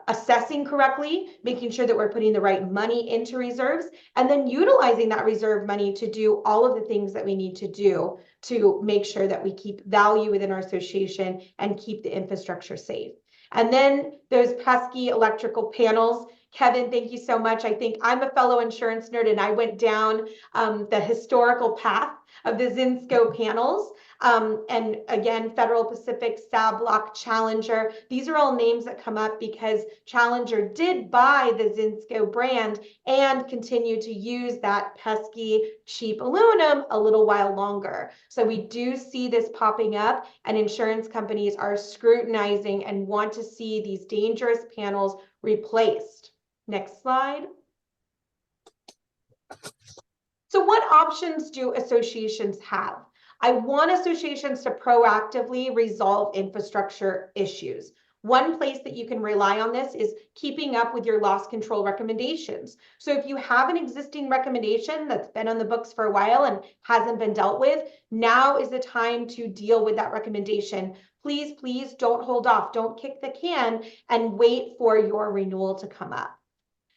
assessing correctly, making sure that we're putting the right money into reserves, and then utilizing that reserve money to do all of the things that we need to do to make sure that we keep value within our association and keep the infrastructure safe. And then those pesky electrical panels. Kevin, thank you so much. I think I'm a fellow insurance nerd and I went down the historical path of the Zinsco panels. And again, Federal Pacific, Stablock, Challenger. These are all names that come up because Challenger did buy the Zinsco brand and continue to use that pesky cheap aluminum a little while longer. So we do see this popping up, and insurance companies are scrutinizing and want to see these dangerous panels replaced. Next slide. So what options do associations have? I want associations to proactively resolve infrastructure issues. One place that you can rely on this is keeping up with your loss control recommendations. So if you have an existing recommendation that's been on the books for a while and hasn't been dealt with, now is the time to deal with that recommendation. Please, please don't hold off. Don't kick the can and wait for your renewal to come up.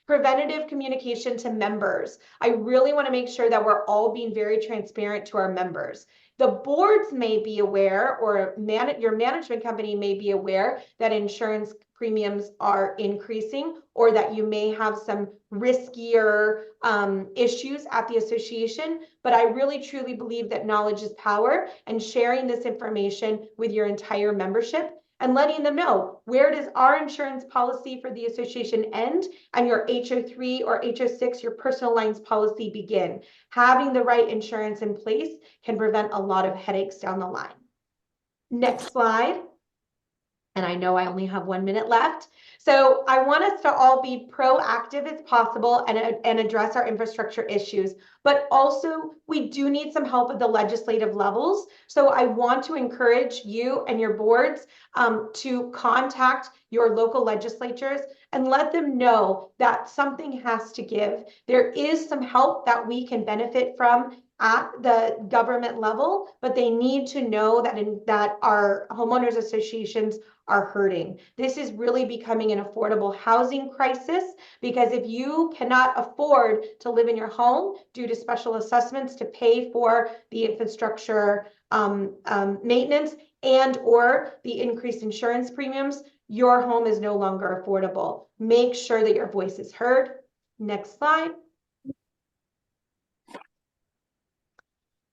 Preventative communication to members. I really want to make sure that we're all being very transparent to our members. The boards may be aware, or your management company may be aware that insurance premiums are increasing, or that you may have some riskier issues at the association. But I really truly believe that knowledge is power, and sharing this information with your entire membership and letting them know, where does our insurance policy for the association end and your HO3 or HO6, your personal lines policy, begin. Having the right insurance in place can prevent a lot of headaches down the line. Next slide. And I know I only have 1 minute left. So I want us to all be proactive as possible and address our infrastructure issues, but also we do need some help at the legislative levels. So I want to encourage you and your boards to contact your local legislatures and let them know that something has to give. There is some help that we can benefit from at the government level, but they need to know that our homeowners associations are hurting. This is really becoming an affordable housing crisis, because if you cannot afford to live in your home due to special assessments to pay for the infrastructure maintenance and or the increased insurance premiums, your home is no longer affordable. Make sure that your voice is heard. Next slide.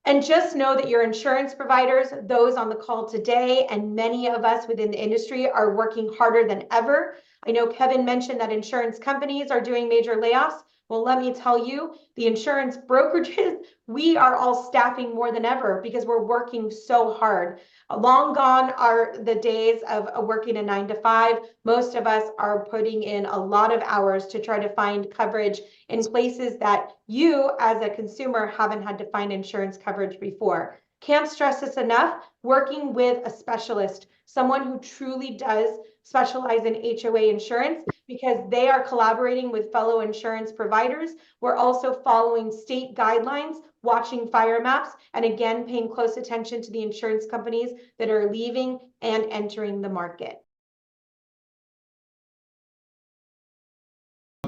And just know that your insurance providers, those on the call today, and many of us within the industry are working harder than ever. I know Kevin mentioned that insurance companies are doing major layoffs. Well, let me tell you, the insurance brokerages, we are all staffing more than ever because we're working so hard. Long gone are the days of working a 9 to 5. Most of us are putting in a lot of hours to try to find coverage in places that you as a consumer haven't had to find insurance coverage before. Can't stress this enough. Working with a specialist, someone who truly does specialize in HOA insurance, because they are collaborating with fellow insurance providers. We're also following state guidelines, watching fire maps, and again, paying close attention to the insurance companies that are leaving and entering the market.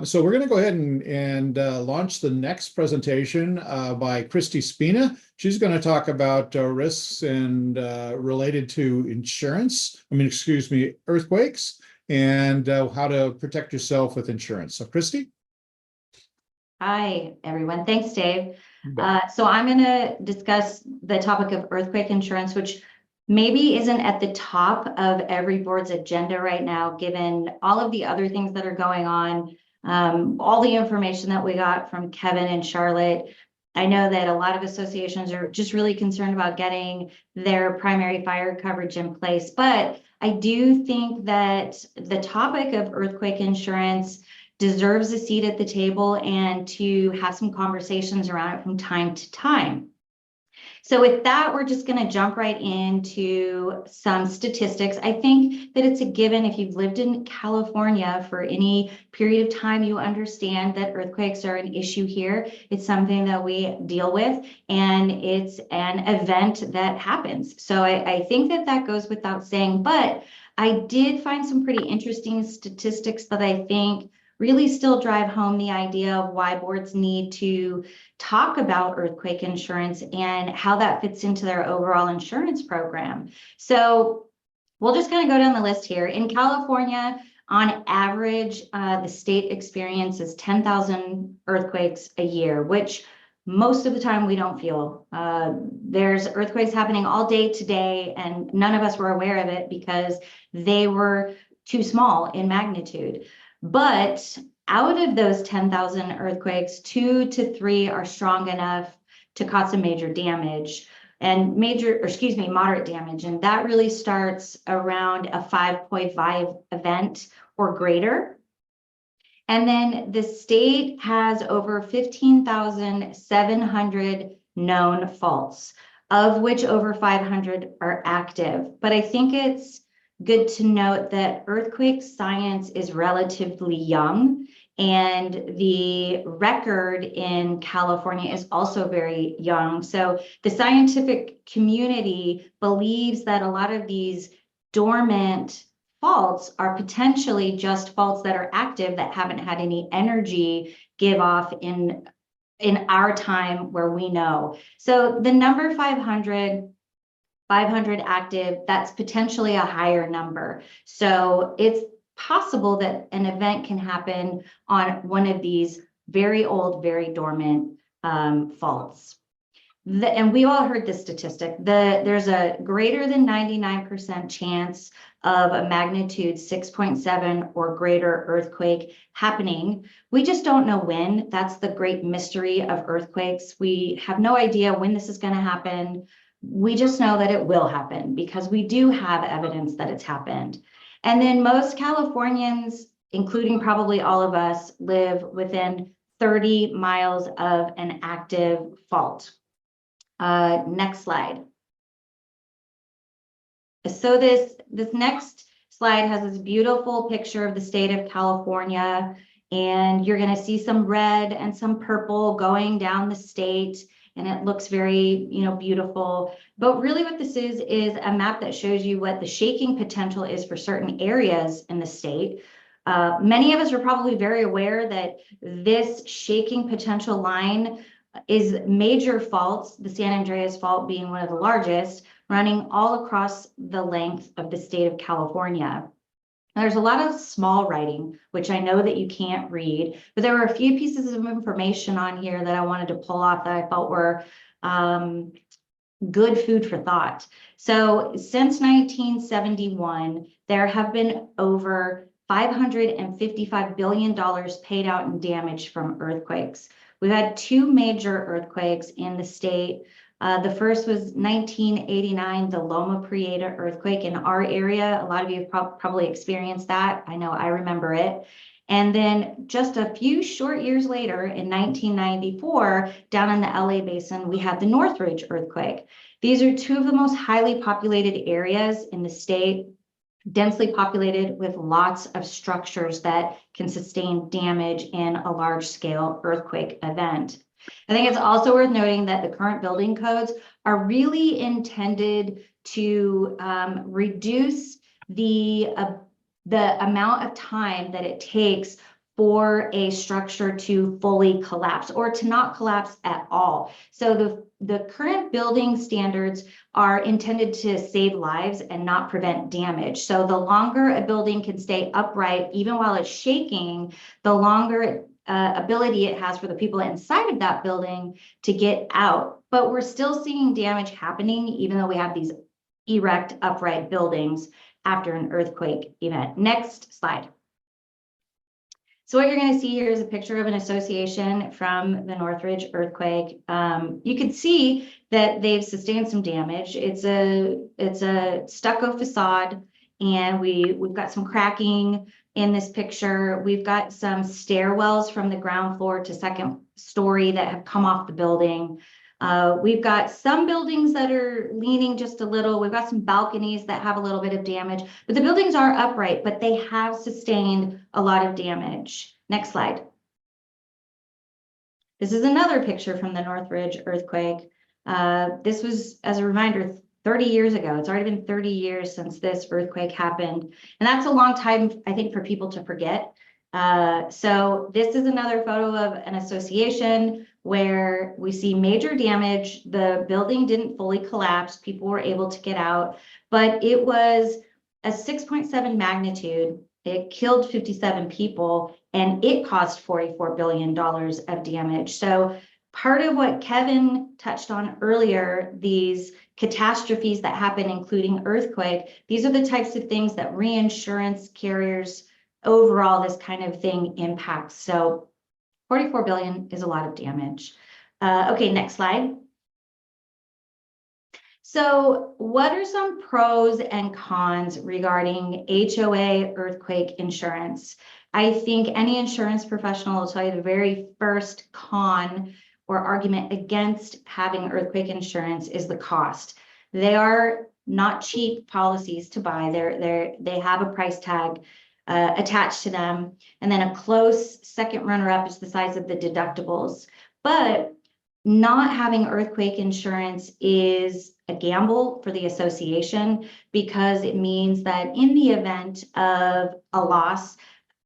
So we're going to go ahead and launch the next presentation by Christy Spina. She's going to talk about risks and related to insurance. Earthquakes, and how to protect yourself with insurance. So Christy. Hi, everyone. Thanks, Dave. So I'm going to discuss the topic of earthquake insurance, which maybe isn't at the top of every board's agenda right now, given all of the other things that are going on. All the information that we got from Kevin and Charlotte. I know that a lot of associations are just really concerned about getting their primary fire coverage in place, but I do think that the topic of earthquake insurance deserves a seat at the table and to have some conversations around it from time to time. So with that, we're just going to jump right into some statistics. I think that it's a given, if you've lived in California for any period of time, you understand that earthquakes are an issue here. It's something that we deal with, and it's an event that happens. So I think that goes without saying, but I did find some pretty interesting statistics that I think really still drive home the idea of why boards need to talk about earthquake insurance and how that fits into their overall insurance program. So we'll just kind of go down the list here. In California, on average, the state experiences 10,000 earthquakes a year, which most of the time we don't feel. There's earthquakes happening all day today, and none of us were aware of it because they were too small in magnitude. But out of those 10,000 earthquakes, 2 to 3 are strong enough to cause some major damage and moderate damage. And that really starts around a 5.5 event or greater. And then the state has over 15,700 known faults, of which over 500 are active. But I think it's good to note that earthquake science is relatively young, and the record in California is also very young. So the scientific community believes that a lot of these dormant faults are potentially just faults that are active that haven't had any energy give off in our time where we know. So the number 500 active, that's potentially a higher number. So it's possible that an event can happen on one of these very old, very dormant faults. and we all heard this statistic, there's a greater than 99% chance of a magnitude 6.7 or greater earthquake happening. We just don't know when. That's the great mystery of earthquakes. We have no idea when this is going to happen. We just know that it will happen because we do have evidence that it's happened. And then most Californians, including probably all of us, live within 30 miles of an active fault. Next slide. So this next slide has this beautiful picture of the state of California, and you're going to see some red and some purple going down the state, and it looks very, beautiful. But really what this is a map that shows you what the shaking potential is for certain areas in the state. Many of us are probably very aware that this shaking potential line is major faults, the San Andreas Fault being one of the largest, running all across the length of the state of California. Now, there's a lot of small writing, which I know that you can't read, but there were a few pieces of information on here that I wanted to pull off that I felt were good food for thought. So since 1971, there have been over $555 billion paid out in damage from earthquakes. We've had two major earthquakes in the state. The first was 1989, the Loma Prieta earthquake in our area. A lot of you have probably experienced that. I know I remember it. And then just a few short years later, in 1994, down in the LA Basin, we had the Northridge earthquake. These are two of the most highly populated areas in the state, densely populated with lots of structures that can sustain damage in a large-scale earthquake event. I think it's also worth noting that the current building codes are really intended to reduce the amount of time that it takes for a structure to fully collapse or to not collapse at all. So the current building standards are intended to save lives and not prevent damage. So the longer a building can stay upright, even while it's shaking, the longer ability it has for the people inside of that building to get out. But we're still seeing damage happening, even though we have these erect, upright buildings after an earthquake event. Next slide. So what you're going to see here is a picture of an association from the Northridge earthquake. You can see that they've sustained some damage. It's a stucco facade, and we've got some cracking in this picture. We've got some stairwells from the ground floor to second story that have come off the building. We've got some buildings that are leaning just a little. We've got some balconies that have a little bit of damage, but the buildings are upright, but they have sustained a lot of damage. Next slide. This is another picture from the Northridge earthquake. This was, as a reminder, 30 years ago. It's already been 30 years since this earthquake happened. And that's a long time, I think, for people to forget. So this is another photo of an association where we see major damage. The building didn't fully collapse. People were able to get out, but it was a 6.7 magnitude. It killed 57 people, and it caused $44 billion of damage. So part of what Kevin touched on earlier, these catastrophes that happen, including earthquake, these are the types of things that reinsurance carriers overall, this kind of thing impacts. So 44 billion is a lot of damage. Okay, next slide. So what are some pros and cons regarding HOA earthquake insurance? I think any insurance professional will tell you the very first con or argument against having earthquake insurance is the cost. They are not cheap policies to buy. They have a price tag attached to them. And then a close second runner-up is the size of the deductibles. But not having earthquake insurance is a gamble for the association, because it means that in the event of a loss,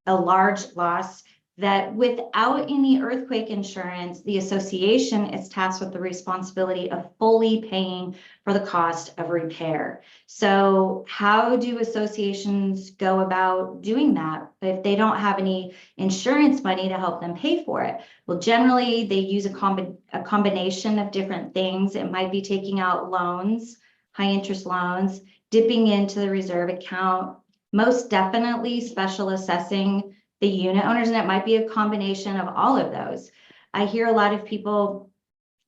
a large loss, that without any earthquake insurance, the association is tasked with the responsibility of fully paying for the cost of repair. So how do associations go about doing that if they don't have any insurance money to help them pay for it? Well, generally they use a combination of different things. It might be taking out loans, high interest loans, dipping into the reserve account, most definitely special assessing the unit owners, and it might be a combination of all of those. I hear a lot of people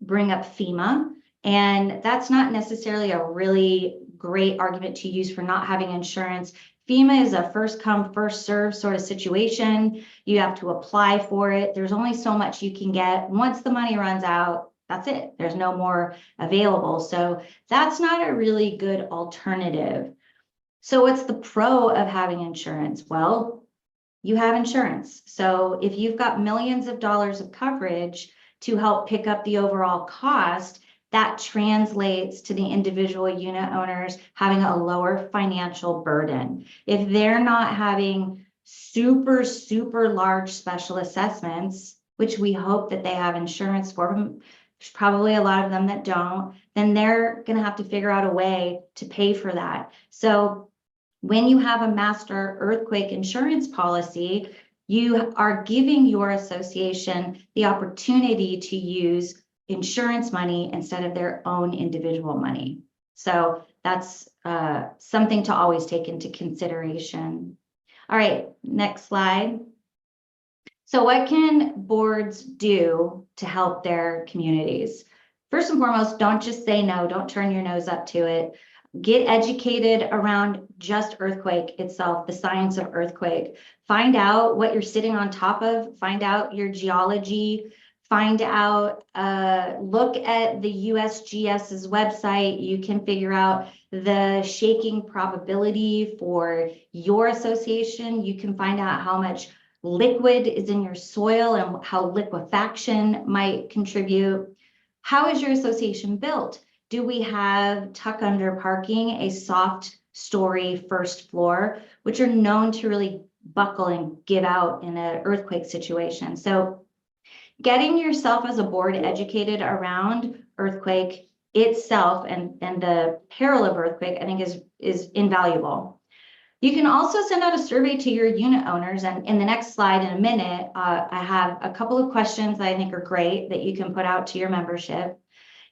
bring up FEMA, and that's not necessarily a really great argument to use for not having insurance. FEMA is a first come, first serve sort of situation. You have to apply for it. There's only so much you can get. Once the money runs out, that's it. There's no more available. So that's not a really good alternative. So what's the pro of having insurance? Well, you have insurance. So if you've got millions of dollars of coverage to help pick up the overall cost, that translates to the individual unit owners having a lower financial burden. If they're not having super, super large special assessments, which we hope that they have insurance for, there's probably a lot of them that don't, then they're going to have to figure out a way to pay for that. So when you have a master earthquake insurance policy, you are giving your association the opportunity to use insurance money instead of their own individual money. So that's something to always take into consideration. All right, next slide. So what can boards do to help their communities? First and foremost, don't just say no, don't turn your nose up to it. Get educated around just earthquake itself, the science of earthquake. Find out what you're sitting on top of, find out your geology, find out, look at the USGS's website. You can figure out the shaking probability for your association. You can find out how much liquid is in your soil and how liquefaction might contribute. How is your association built? Do we have tuck under parking, a soft story first floor, which are known to really buckle and give out in an earthquake situation? So getting yourself as a board educated around earthquake itself and the peril of earthquake, I think is invaluable. You can also send out a survey to your unit owners. And in the next slide in a minute, I have a couple of questions that I think are great that you can put out to your membership.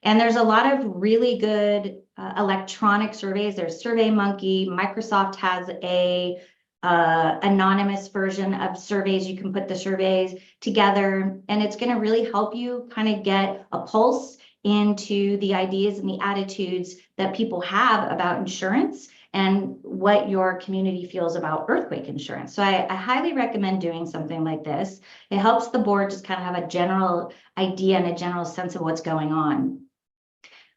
And there's a lot of really good electronic surveys. There's SurveyMonkey. Microsoft has a anonymous version of surveys. You can put the surveys together, and it's going to really help you kind of get a pulse into the ideas and the attitudes that people have about insurance and what your community feels about earthquake insurance. So I highly recommend doing something like this. It helps the board just kind of have a general idea and a general sense of what's going on.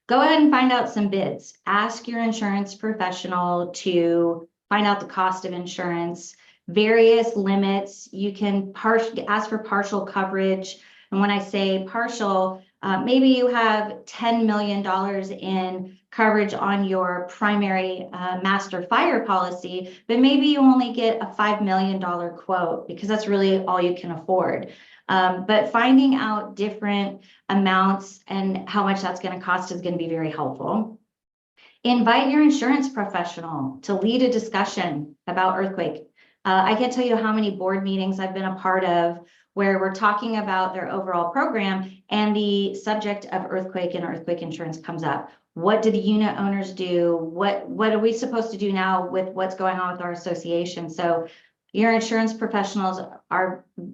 Go ahead and find out some bids. Ask your insurance professional to find out the cost of insurance, various limits. You can ask for partial coverage. And when I say partial, maybe you have $10 million in coverage on your primary master fire policy, but maybe you only get a $5 million quote because that's really all you can afford. But finding out different amounts and how much that's going to cost is going to be very helpful. Invite your insurance professional to lead a discussion about earthquake. I can't tell you how many board meetings I've been a part of where we're talking about their overall program and the subject of earthquake and earthquake insurance comes up. What do the unit owners do? What are we supposed to do now with what's going on with our association? So your insurance professionals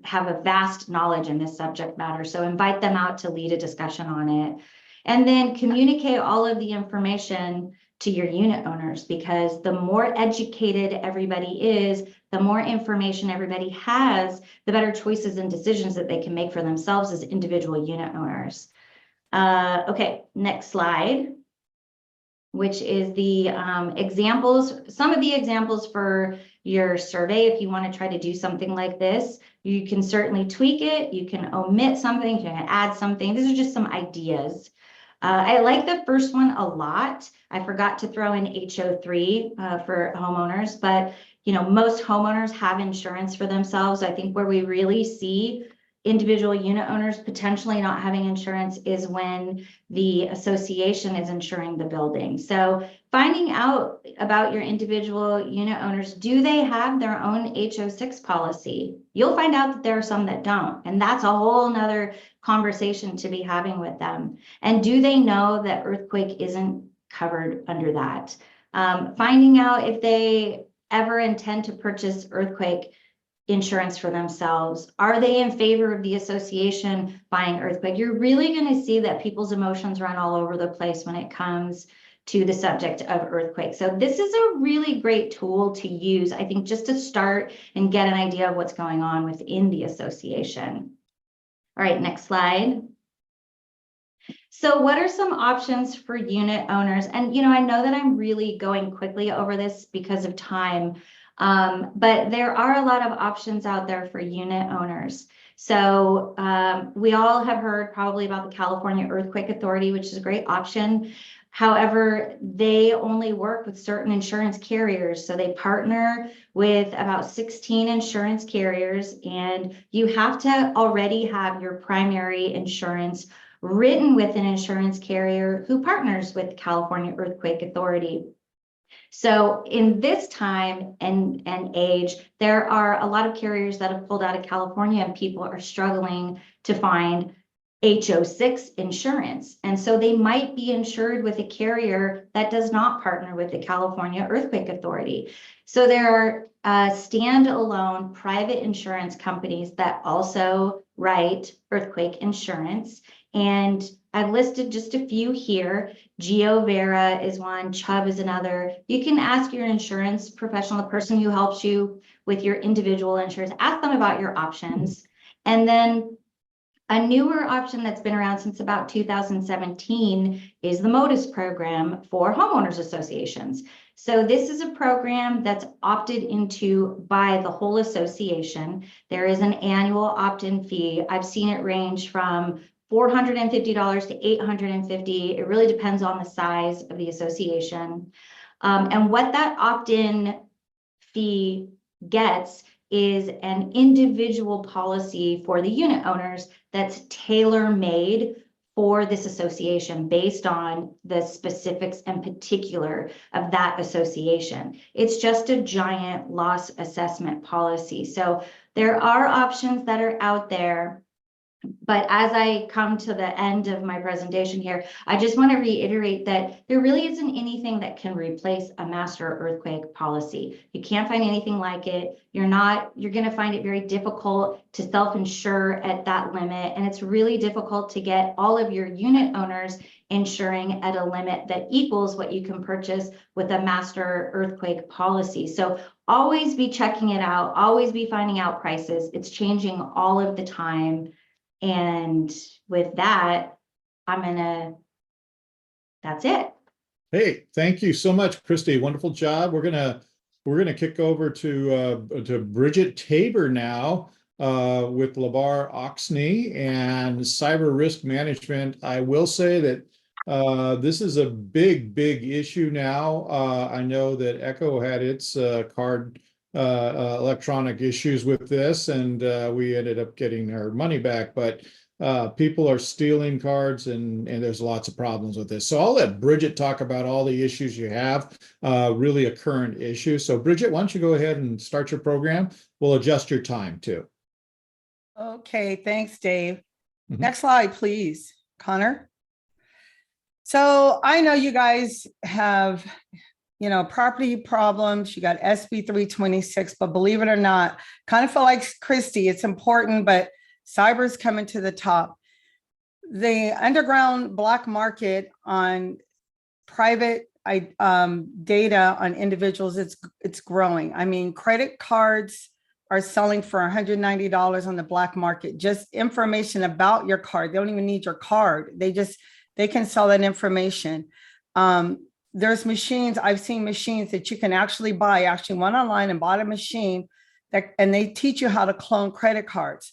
have a vast knowledge in this subject matter. So invite them out to lead a discussion on it. And then communicate all of the information to your unit owners, because the more educated everybody is, the more information everybody has, the better choices and decisions that they can make for themselves as individual unit owners. Okay, next slide, which is the examples, some of the examples for your survey. If you want to try to do something like this, you can certainly tweak it. You can omit something, you can add something. These are just some ideas. I like the first one a lot. I forgot to throw in HO3 for homeowners, but most homeowners have insurance for themselves. I think where we really see individual unit owners potentially not having insurance is when the association is insuring the building. So finding out about your individual unit owners, do they have their own HO6 policy? You'll find out that there are some that don't, and that's a whole nother conversation to be having with them. And do they know that earthquake isn't covered under that? Finding out if they ever intend to purchase earthquake insurance for themselves. Are they in favor of the association buying earthquake? You're really going to see that people's emotions run all over the place when it comes to the subject of earthquake. So this is a really great tool to use, I think, just to start and get an idea of what's going on within the association. All right, next slide. So what are some options for unit owners? And, I know that I'm really going quickly over this because of time, but there are a lot of options out there for unit owners. So we all have heard probably about the California Earthquake Authority, which is a great option. However, they only work with certain insurance carriers. So they partner with about 16 insurance carriers, and you have to already have your primary insurance written with an insurance carrier who partners with the California Earthquake Authority. So in this time and age, there are a lot of carriers that have pulled out of California, and people are struggling to find HO6 insurance. And so they might be insured with a carrier that does not partner with the California Earthquake Authority. So there are standalone private insurance companies that also write earthquake insurance. And I've listed just a few here. GeoVera is one, Chubb is another. You can ask your insurance professional, the person who helps you with your individual insurance, ask them about your options. And then a newer option that's been around since about 2017 is the MODUS program for homeowners associations. So this is a program that's opted into by the whole association. There is an annual opt-in fee. I've seen it range from $450 to $850. It really depends on the size of the association. And what that opt-in fee gets is an individual policy for the unit owners that's tailor-made for this association based on the specifics and particular of that association. It's just a giant loss assessment policy. So there are options that are out there. But as I come to the end of my presentation here, I just want to reiterate that there really isn't anything that can replace a master earthquake policy. You can't find anything like it. You're going to find it very difficult to self-insure at that limit. And it's really difficult to get all of your unit owners insuring at a limit that equals what you can purchase with a master earthquake policy. So always be checking it out, always be finding out prices. It's changing all of the time. And with that, that's it. Hey, thank you so much, Christy. Wonderful job. We're gonna kick over to Bridget Tabor now with Labar Oxney and cyber risk management. I will say that this is a big issue now. I know that Echo had its card electronic issues with this, and we ended up getting our money back, but people are stealing cards, and there's lots of problems with this. So I'll let Bridget talk about all the issues you have, really a current issue. So Bridget, why don't you go ahead and start your program? We'll adjust your time too. Okay, thanks, Dave. Next slide, please, Connor. So I know you guys have property problems, you got SB 326, but believe it or not, kind of feel like Christy, it's important, but cyber's coming to the top. The underground black market on private data on individuals, it's growing. I mean, credit cards are selling for $190 on the black market, just information about your card. They don't even need your card. They can sell that information. There's machines, I've seen machines that you can actually buy, actually went online and bought a machine and they teach you how to clone credit cards.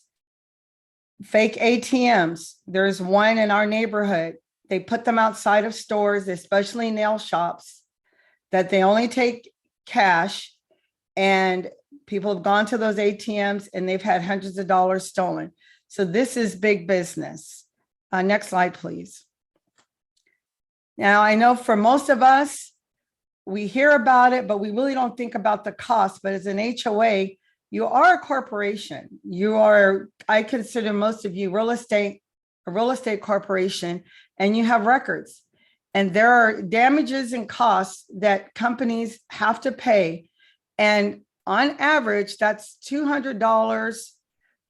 Fake ATMs, there's one in our neighborhood. They put them outside of stores, especially nail shops, that they only take cash And people have gone to those ATMs and they've had hundreds of dollars stolen. So this is big business. Next slide, please. Now, I know for most of us, we hear about it, but we really don't think about the cost. But as an HOA, you are a corporation. You are, I consider most of you a real estate corporation, and you have records. And there are damages and costs that companies have to pay. And on average, that's $200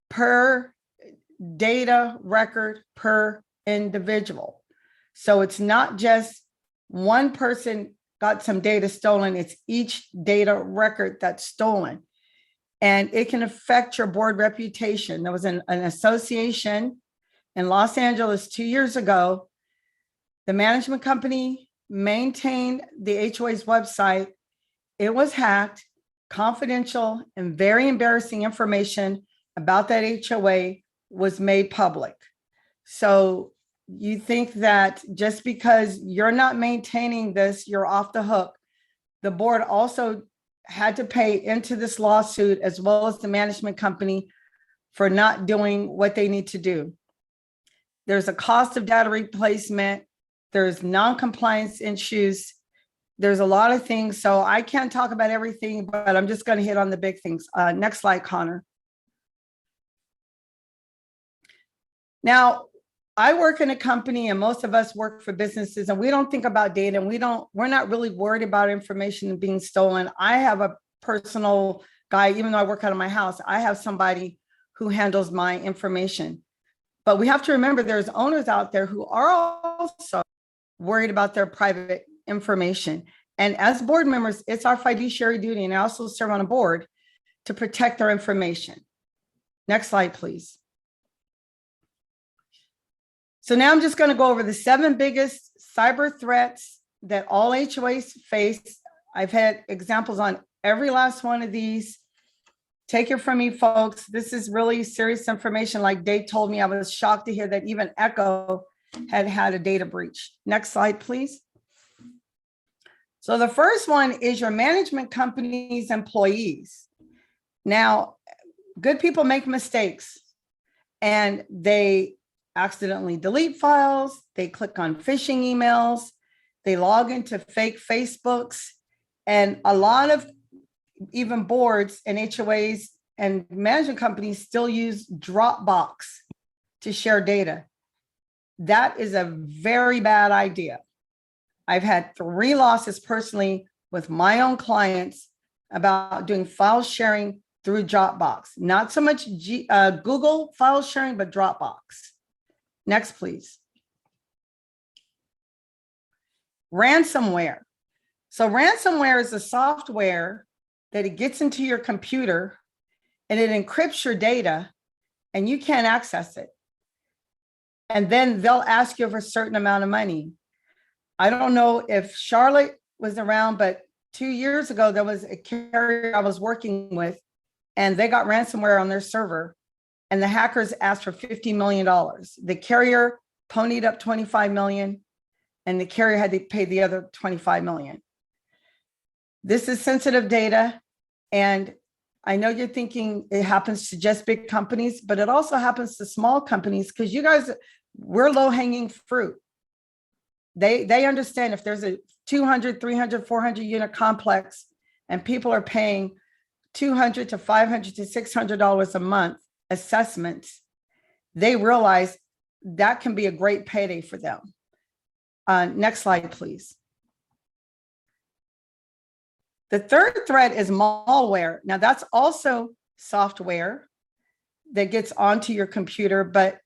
per data record per individual. So it's not just one person got some data stolen, it's each data record that's stolen. And it can affect your board reputation. There was an association in Los Angeles 2 years ago. The management company maintained the HOA's website. It was hacked, confidential and very embarrassing information about that HOA was made public. So you think that just because you're not maintaining this, you're off the hook. The board also had to pay into this lawsuit, as well as the management company, for not doing what they need to do. There's a cost of data replacement. There's non-compliance issues. There's a lot of things. So I can't talk about everything, but I'm just going to hit on the big things. Next slide, Connor. Now, I work in a company, and most of us work for businesses, and we don't think about data, and we're not really worried about information being stolen. I have a personal guy, even though I work out of my house, I have somebody who handles my information. But we have to remember there's owners out there who are also worried about their private information. And as board members, it's our fiduciary duty, and I also serve on a board, to protect their information. Next slide, please. So now I'm just going to go over the 7 biggest cyber threats that all HOAs face. I've had examples on every last one of these. Take it from me, folks. This is really serious information. Like Dave told me, I was shocked to hear that even Echo had a data breach. Next slide, please. So the first one is your management company's employees. Now, good people make mistakes, and they accidentally delete files, they click on phishing emails, they log into fake Facebooks, and a lot of even boards and HOAs and management companies still use Dropbox to share data. That is a very bad idea. I've had 3 losses personally with my own clients about doing file sharing through Dropbox. Not so much Google file sharing, but Dropbox. Next, please. Ransomware. So ransomware is a software that it gets into your computer and it encrypts your data and you can't access it. And then they'll ask you for a certain amount of money. I don't know if Charlotte was around, but 2 years ago, there was a carrier I was working with, and they got ransomware on their server, and the hackers asked for $50 million. The carrier ponied up $25 million, and the carrier had to pay the other $25 million. This is sensitive data, and I know you're thinking it happens to just big companies, but it also happens to small companies, because you guys, we're low-hanging fruit. They understand if there's a 200, 300, 400 unit complex and people are paying $200 to $500 to $600 a month assessments, they realize that can be a great payday for them. Next slide, please. The third threat is malware. Now, that's also software that gets onto your computer, but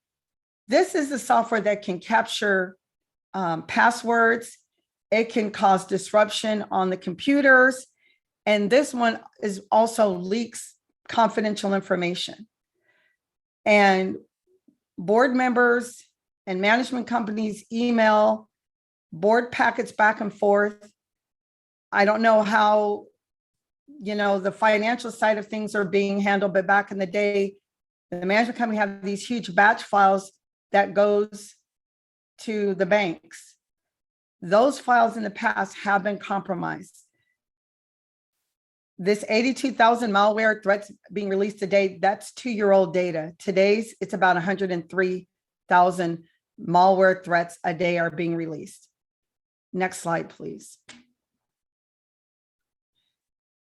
this is the software that can capture passwords. It can cause disruption on the computers. And this one is also leaks confidential information. And board members and management companies email board packets back and forth. I don't know how, the financial side of things are being handled, but back in the day, the management company had these huge batch files that goes to the banks. Those files in the past have been compromised. This 82,000 malware threats being released today, that's 2-year-old data. Today's, it's about 103,000 malware threats a day are being released. Next slide, please.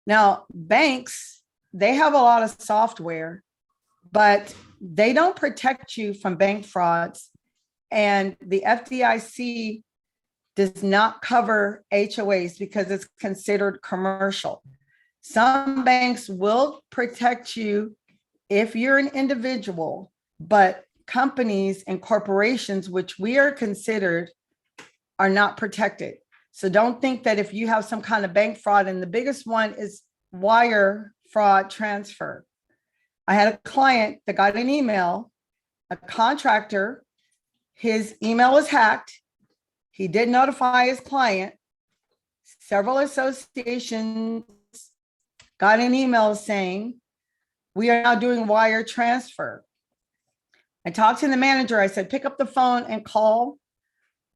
Now, banks, they have a lot of software, but they don't protect you from bank frauds. And the FDIC does not cover HOAs because it's considered commercial. Some banks will protect you if you're an individual, but companies and corporations, which we are considered, are not protected. So don't think that if you have some kind of bank fraud, and the biggest one is wire fraud transfer. I had a client that got an email, a contractor, his email was hacked. He did notify his client. Several associations got an email saying, we are now doing wire transfer. I talked to the manager. I said, pick up the phone and call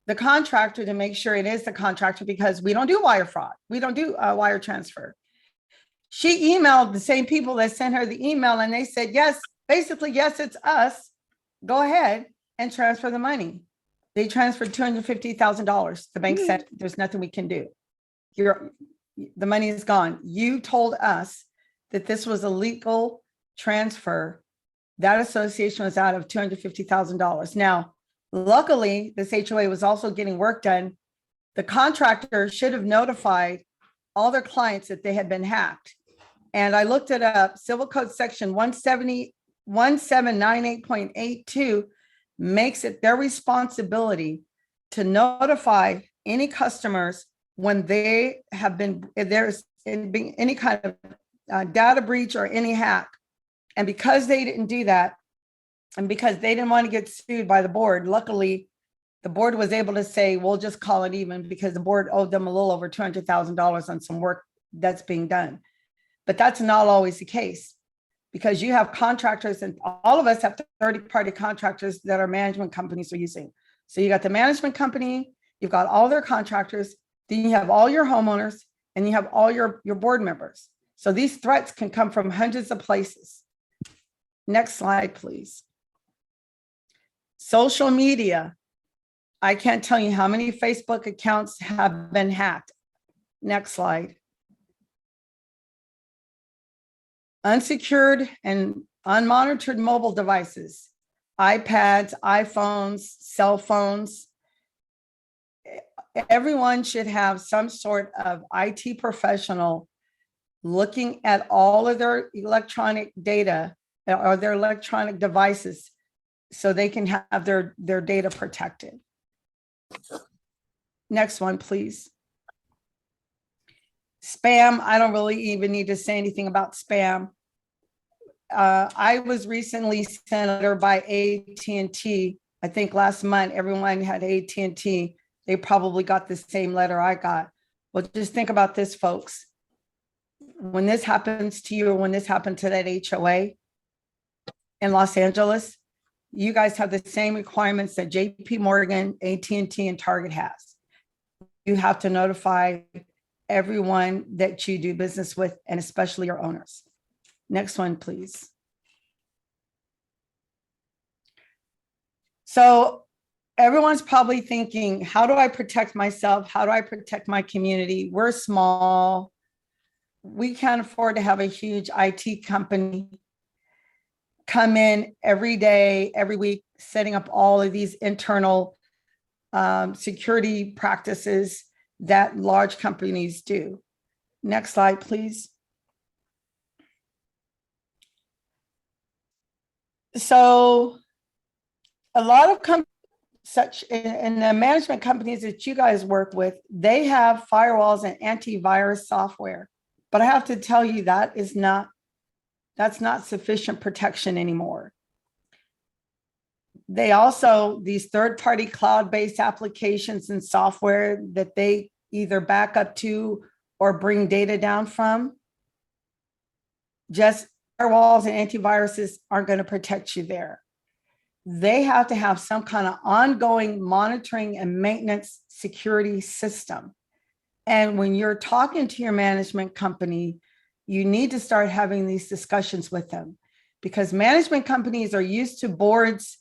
the contractor to make sure it is the contractor, because we don't do wire fraud. We don't do wire transfer. She emailed the same people that sent her the email, and they said, yes, basically, yes, it's us. Go ahead and transfer the money. They transferred $250,000. The bank said, there's nothing we can do. The money is gone. You told us that this was a legal transfer. That association was out of $250,000. Now, luckily, this HOA was also getting work done. The contractor should have notified all their clients that they had been hacked. And I looked it up. Civil Code Section 1798.82 makes it their responsibility to notify any customers when they have been, there's been any kind of data breach or any hack. And because they didn't do that, and because they didn't want to get sued by the board, luckily, the board was able to say, we'll just call it even, because the board owed them a little over $200,000 on some work that's being done. But that's not always the case, because you have contractors, and all of us have third-party contractors that our management companies are using. So you got the management company, you've got all their contractors, then you have all your homeowners, and you have all your board members. So these threats can come from hundreds of places. Next slide, please. Social media. I can't tell you how many Facebook accounts have been hacked. Next slide. Unsecured and unmonitored mobile devices, iPads, iPhones, cell phones. Everyone should have some sort of IT professional looking at all of their electronic data or their electronic devices so they can have their data protected. Next one, please. Spam, I don't really even need to say anything about spam. I was recently sent a letter by AT&T. I think last month, everyone had AT&T. They probably got the same letter I got. Well, just think about this, folks. When this happens to you, or when this happened to that HOA in Los Angeles, you guys have the same requirements that JP Morgan, AT&T, and Target has. You have to notify everyone that you do business with, and especially your owners. Next one, please. So everyone's probably thinking, how do I protect myself? How do I protect my community? We're small. We can't afford to have a huge IT company come in every day, every week, setting up all of these internal security practices that large companies do. Next slide, please. So a lot of companies, such in the management companies that you guys work with, they have firewalls and antivirus software. But I have to tell you, that's not sufficient protection anymore. They also, these third-party cloud-based applications and software that they either back up to or bring data down from, just firewalls and antiviruses aren't going to protect you there. They have to have some kind of ongoing monitoring and maintenance security system. And when you're talking to your management company, you need to start having these discussions with them, because management companies are used to boards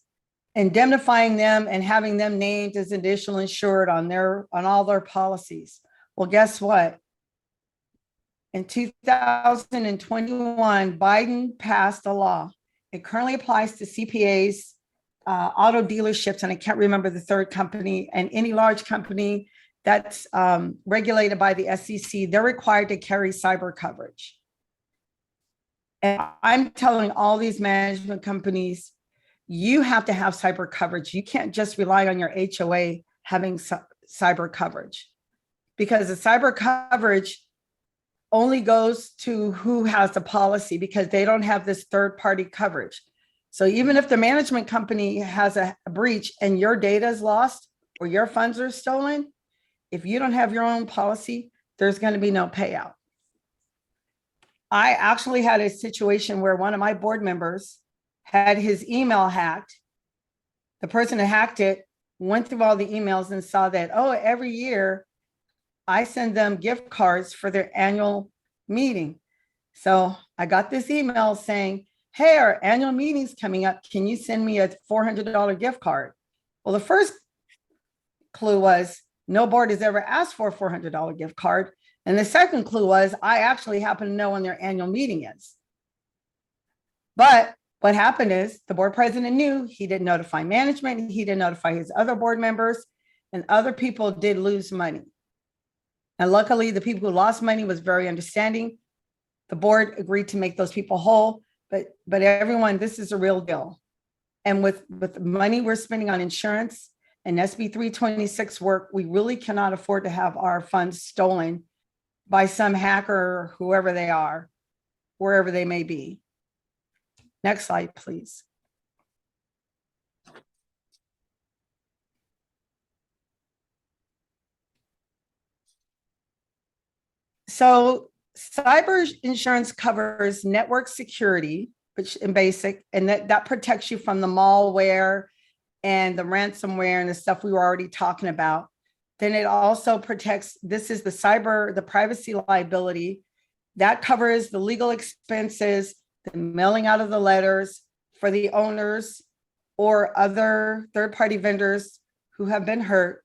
indemnifying them and having them named as additional insured on all their policies. Well, guess what? In 2021, Biden passed a law. It currently applies to CPAs, auto dealerships, and I can't remember the third company, and any large company that's regulated by the SEC, they're required to carry cyber coverage. And I'm telling all these management companies, you have to have cyber coverage. You can't just rely on your HOA having cyber coverage, because the cyber coverage only goes to who has the policy, because they don't have this third-party coverage. So even if the management company has a breach and your data is lost or your funds are stolen, if you don't have your own policy, there's going to be no payout. I actually had a situation where one of my board members had his email hacked. The person who hacked it went through all the emails and saw that, oh, every year I send them gift cards for their annual meeting. So I got this email saying, hey, our annual meeting's coming up. Can you send me a $400 gift card? Well, the first clue was no board has ever asked for a $400 gift card. And the second clue was I actually happen to know when their annual meeting is. But what happened is the board president knew, he didn't notify management, he didn't notify his other board members, and other people did lose money. And luckily, the people who lost money was very understanding. The board agreed to make those people whole, but everyone, this is a real deal. And with the money we're spending on insurance and SB 326 work, we really cannot afford to have our funds stolen by some hacker or whoever they are, wherever they may be. Next slide, please. So cyber insurance covers network security, which in basic, and that protects you from the malware and the ransomware and the stuff we were already talking about. Then it also protects, this is the privacy liability. That covers the legal expenses, the mailing out of the letters for the owners or other third-party vendors who have been hurt.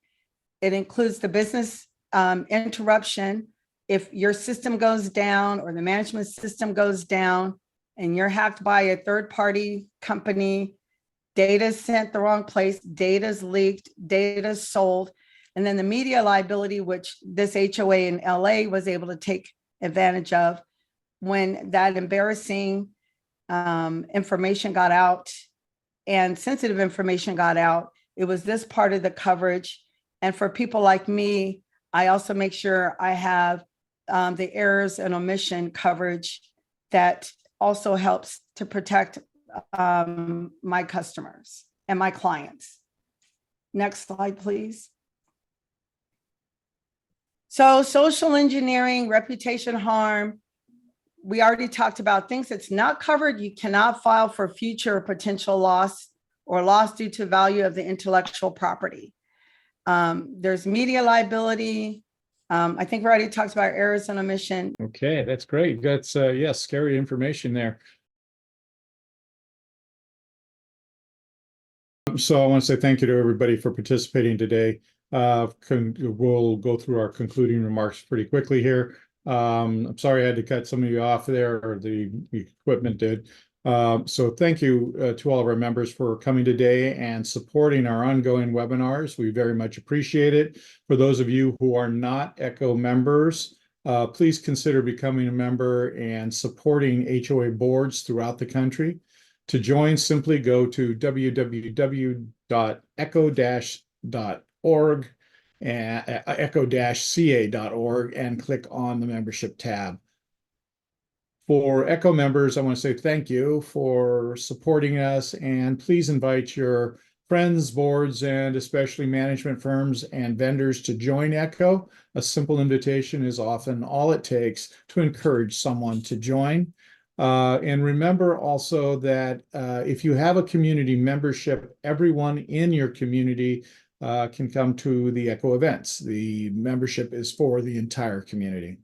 It includes the business interruption. If your system goes down or the management system goes down and you're hacked by a third-party company, data is sent the wrong place, data is leaked, data is sold. And then the media liability, which this HOA in LA was able to take advantage of when that embarrassing information got out and sensitive information got out. It was this part of the coverage. And for people like me, I also make sure I have the errors and omission coverage that also helps to protect my customers and my clients. Next slide, please. So social engineering, reputation harm, we already talked about things that's not covered. You cannot file for future potential loss or loss due to value of the intellectual property. There's media liability. I think we already talked about errors and omission. Okay, that's great. That's, yes, scary information there. So I want to say thank you to everybody for participating today. We'll go through our concluding remarks pretty quickly here. I'm sorry I had to cut some of you off there, or the equipment did. So thank you to all of our members for coming today and supporting our ongoing webinars. We very much appreciate it. For those of you who are not ECHO members, please consider becoming a member and supporting HOA boards throughout the country. To join, simply go to www.echo-.org and echo-ca.org and click on the membership tab. For ECHO members, I want to say thank you for supporting us, and please invite your friends, boards, and especially management firms and vendors to join ECHO. A simple invitation is often all it takes to encourage someone to join. And remember also that if you have a community membership, everyone in your community can come to the ECHO events. The membership is for the entire community.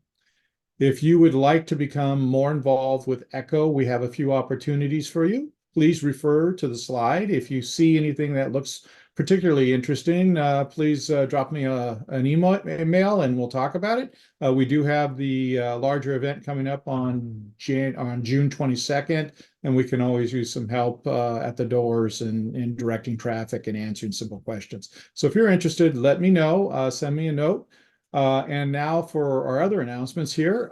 If you would like to become more involved with ECHO, we have a few opportunities for you. Please refer to the slide. If you see anything that looks particularly interesting, please drop me an email and we'll talk about it. We do have the larger event coming up on June 22nd, and we can always use some help at the doors and in directing traffic and answering simple questions. So if you're interested, let me know. Send me a note. And now for our other announcements here.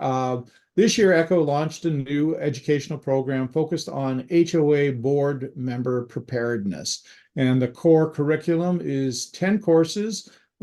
This year, ECHO launched a new educational program focused on HOA board member preparedness. And the core curriculum is 10 courses. 8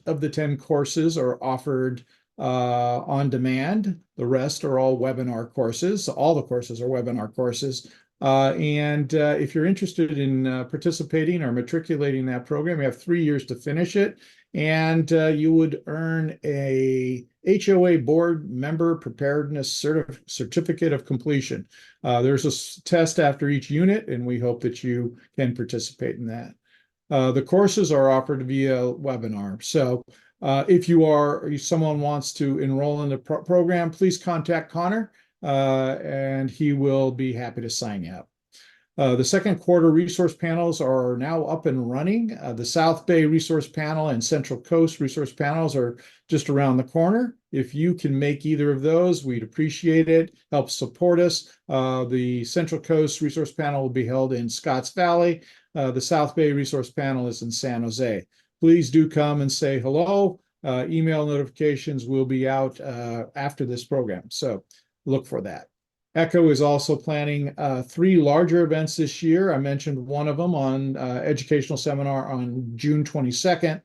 of the 10 courses are offered on demand. The rest are all webinar courses. So all the courses are webinar courses. If you're interested in participating or matriculating that program, you have 3 years to finish it. And you would earn a HOA board member preparedness certificate of completion. There's a test after each unit, and we hope that you can participate in that. The courses are offered via webinar. So if someone wants to enroll in the program, please contact Connor, and he will be happy to sign you up. The second quarter resource panels are now up and running. The South Bay Resource Panel and Central Coast Resource Panels are just around the corner. If you can make either of those, we'd appreciate it. Help support us. The Central Coast Resource Panel will be held in Scotts Valley. The South Bay Resource Panel is in San Jose. Please do come and say hello. Email notifications will be out after this program, so look for that. ECHO is also planning 3 larger events this year. I mentioned one of them on educational seminar on June 22nd.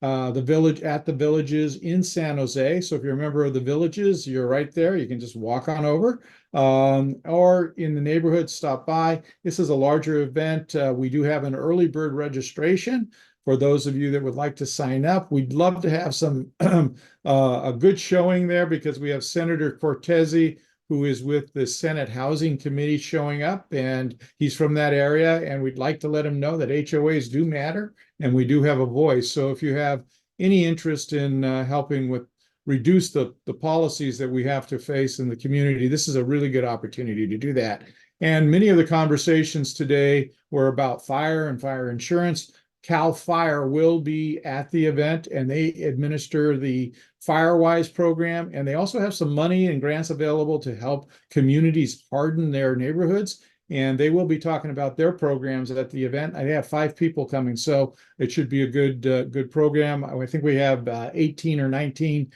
The Villages in San Jose. So if you're a member of the Villages, you're right there. You can just walk on over, or in the neighborhood, stop by. This is a larger event. We do have an early bird registration for those of you that would like to sign up. We'd love to have some a good showing there because we have Senator Cortese, who is with the Senate Housing Committee, showing up, and he's from that area, and we'd like to let him know that HOAs do matter, and we do have a voice. So if you have any interest in helping with reduce the policies that we have to face in the community, this is a really good opportunity to do that. And many of the conversations today were about fire and fire insurance. CAL FIRE will be at the event, and they administer the FireWise program, and they also have some money and grants available to help communities harden their neighborhoods, and they will be talking about their programs at the event. I have 5 people coming, so it should be a good program. I think we have 18 or 19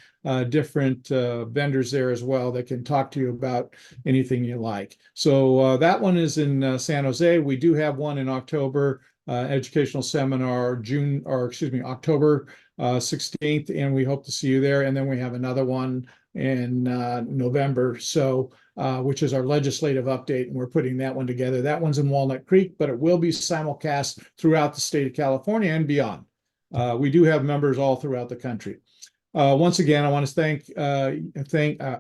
different vendors there as well that can talk to you about anything you like. So that one is in San Jose. We do have one in October, educational seminar, October 16th, and we hope to see you there. And then we have another one in November, so which is our legislative update, and we're putting that one together. That one's in Walnut Creek, but it will be simulcast throughout the state of California and beyond. We do have members all throughout the country. Once again, I want to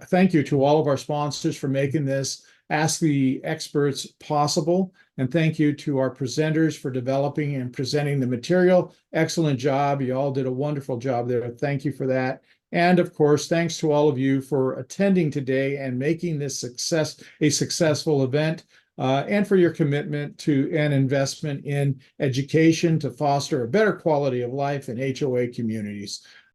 thank you to all of our sponsors for making this Ask the Experts possible. And thank you to our presenters for developing and presenting the material. Excellent job. You all did a wonderful job there. Thank you for that. And of course, thanks to all of you for attending today and making this a successful event, and for your commitment to and investment in education to foster a better quality of life in HOA communities.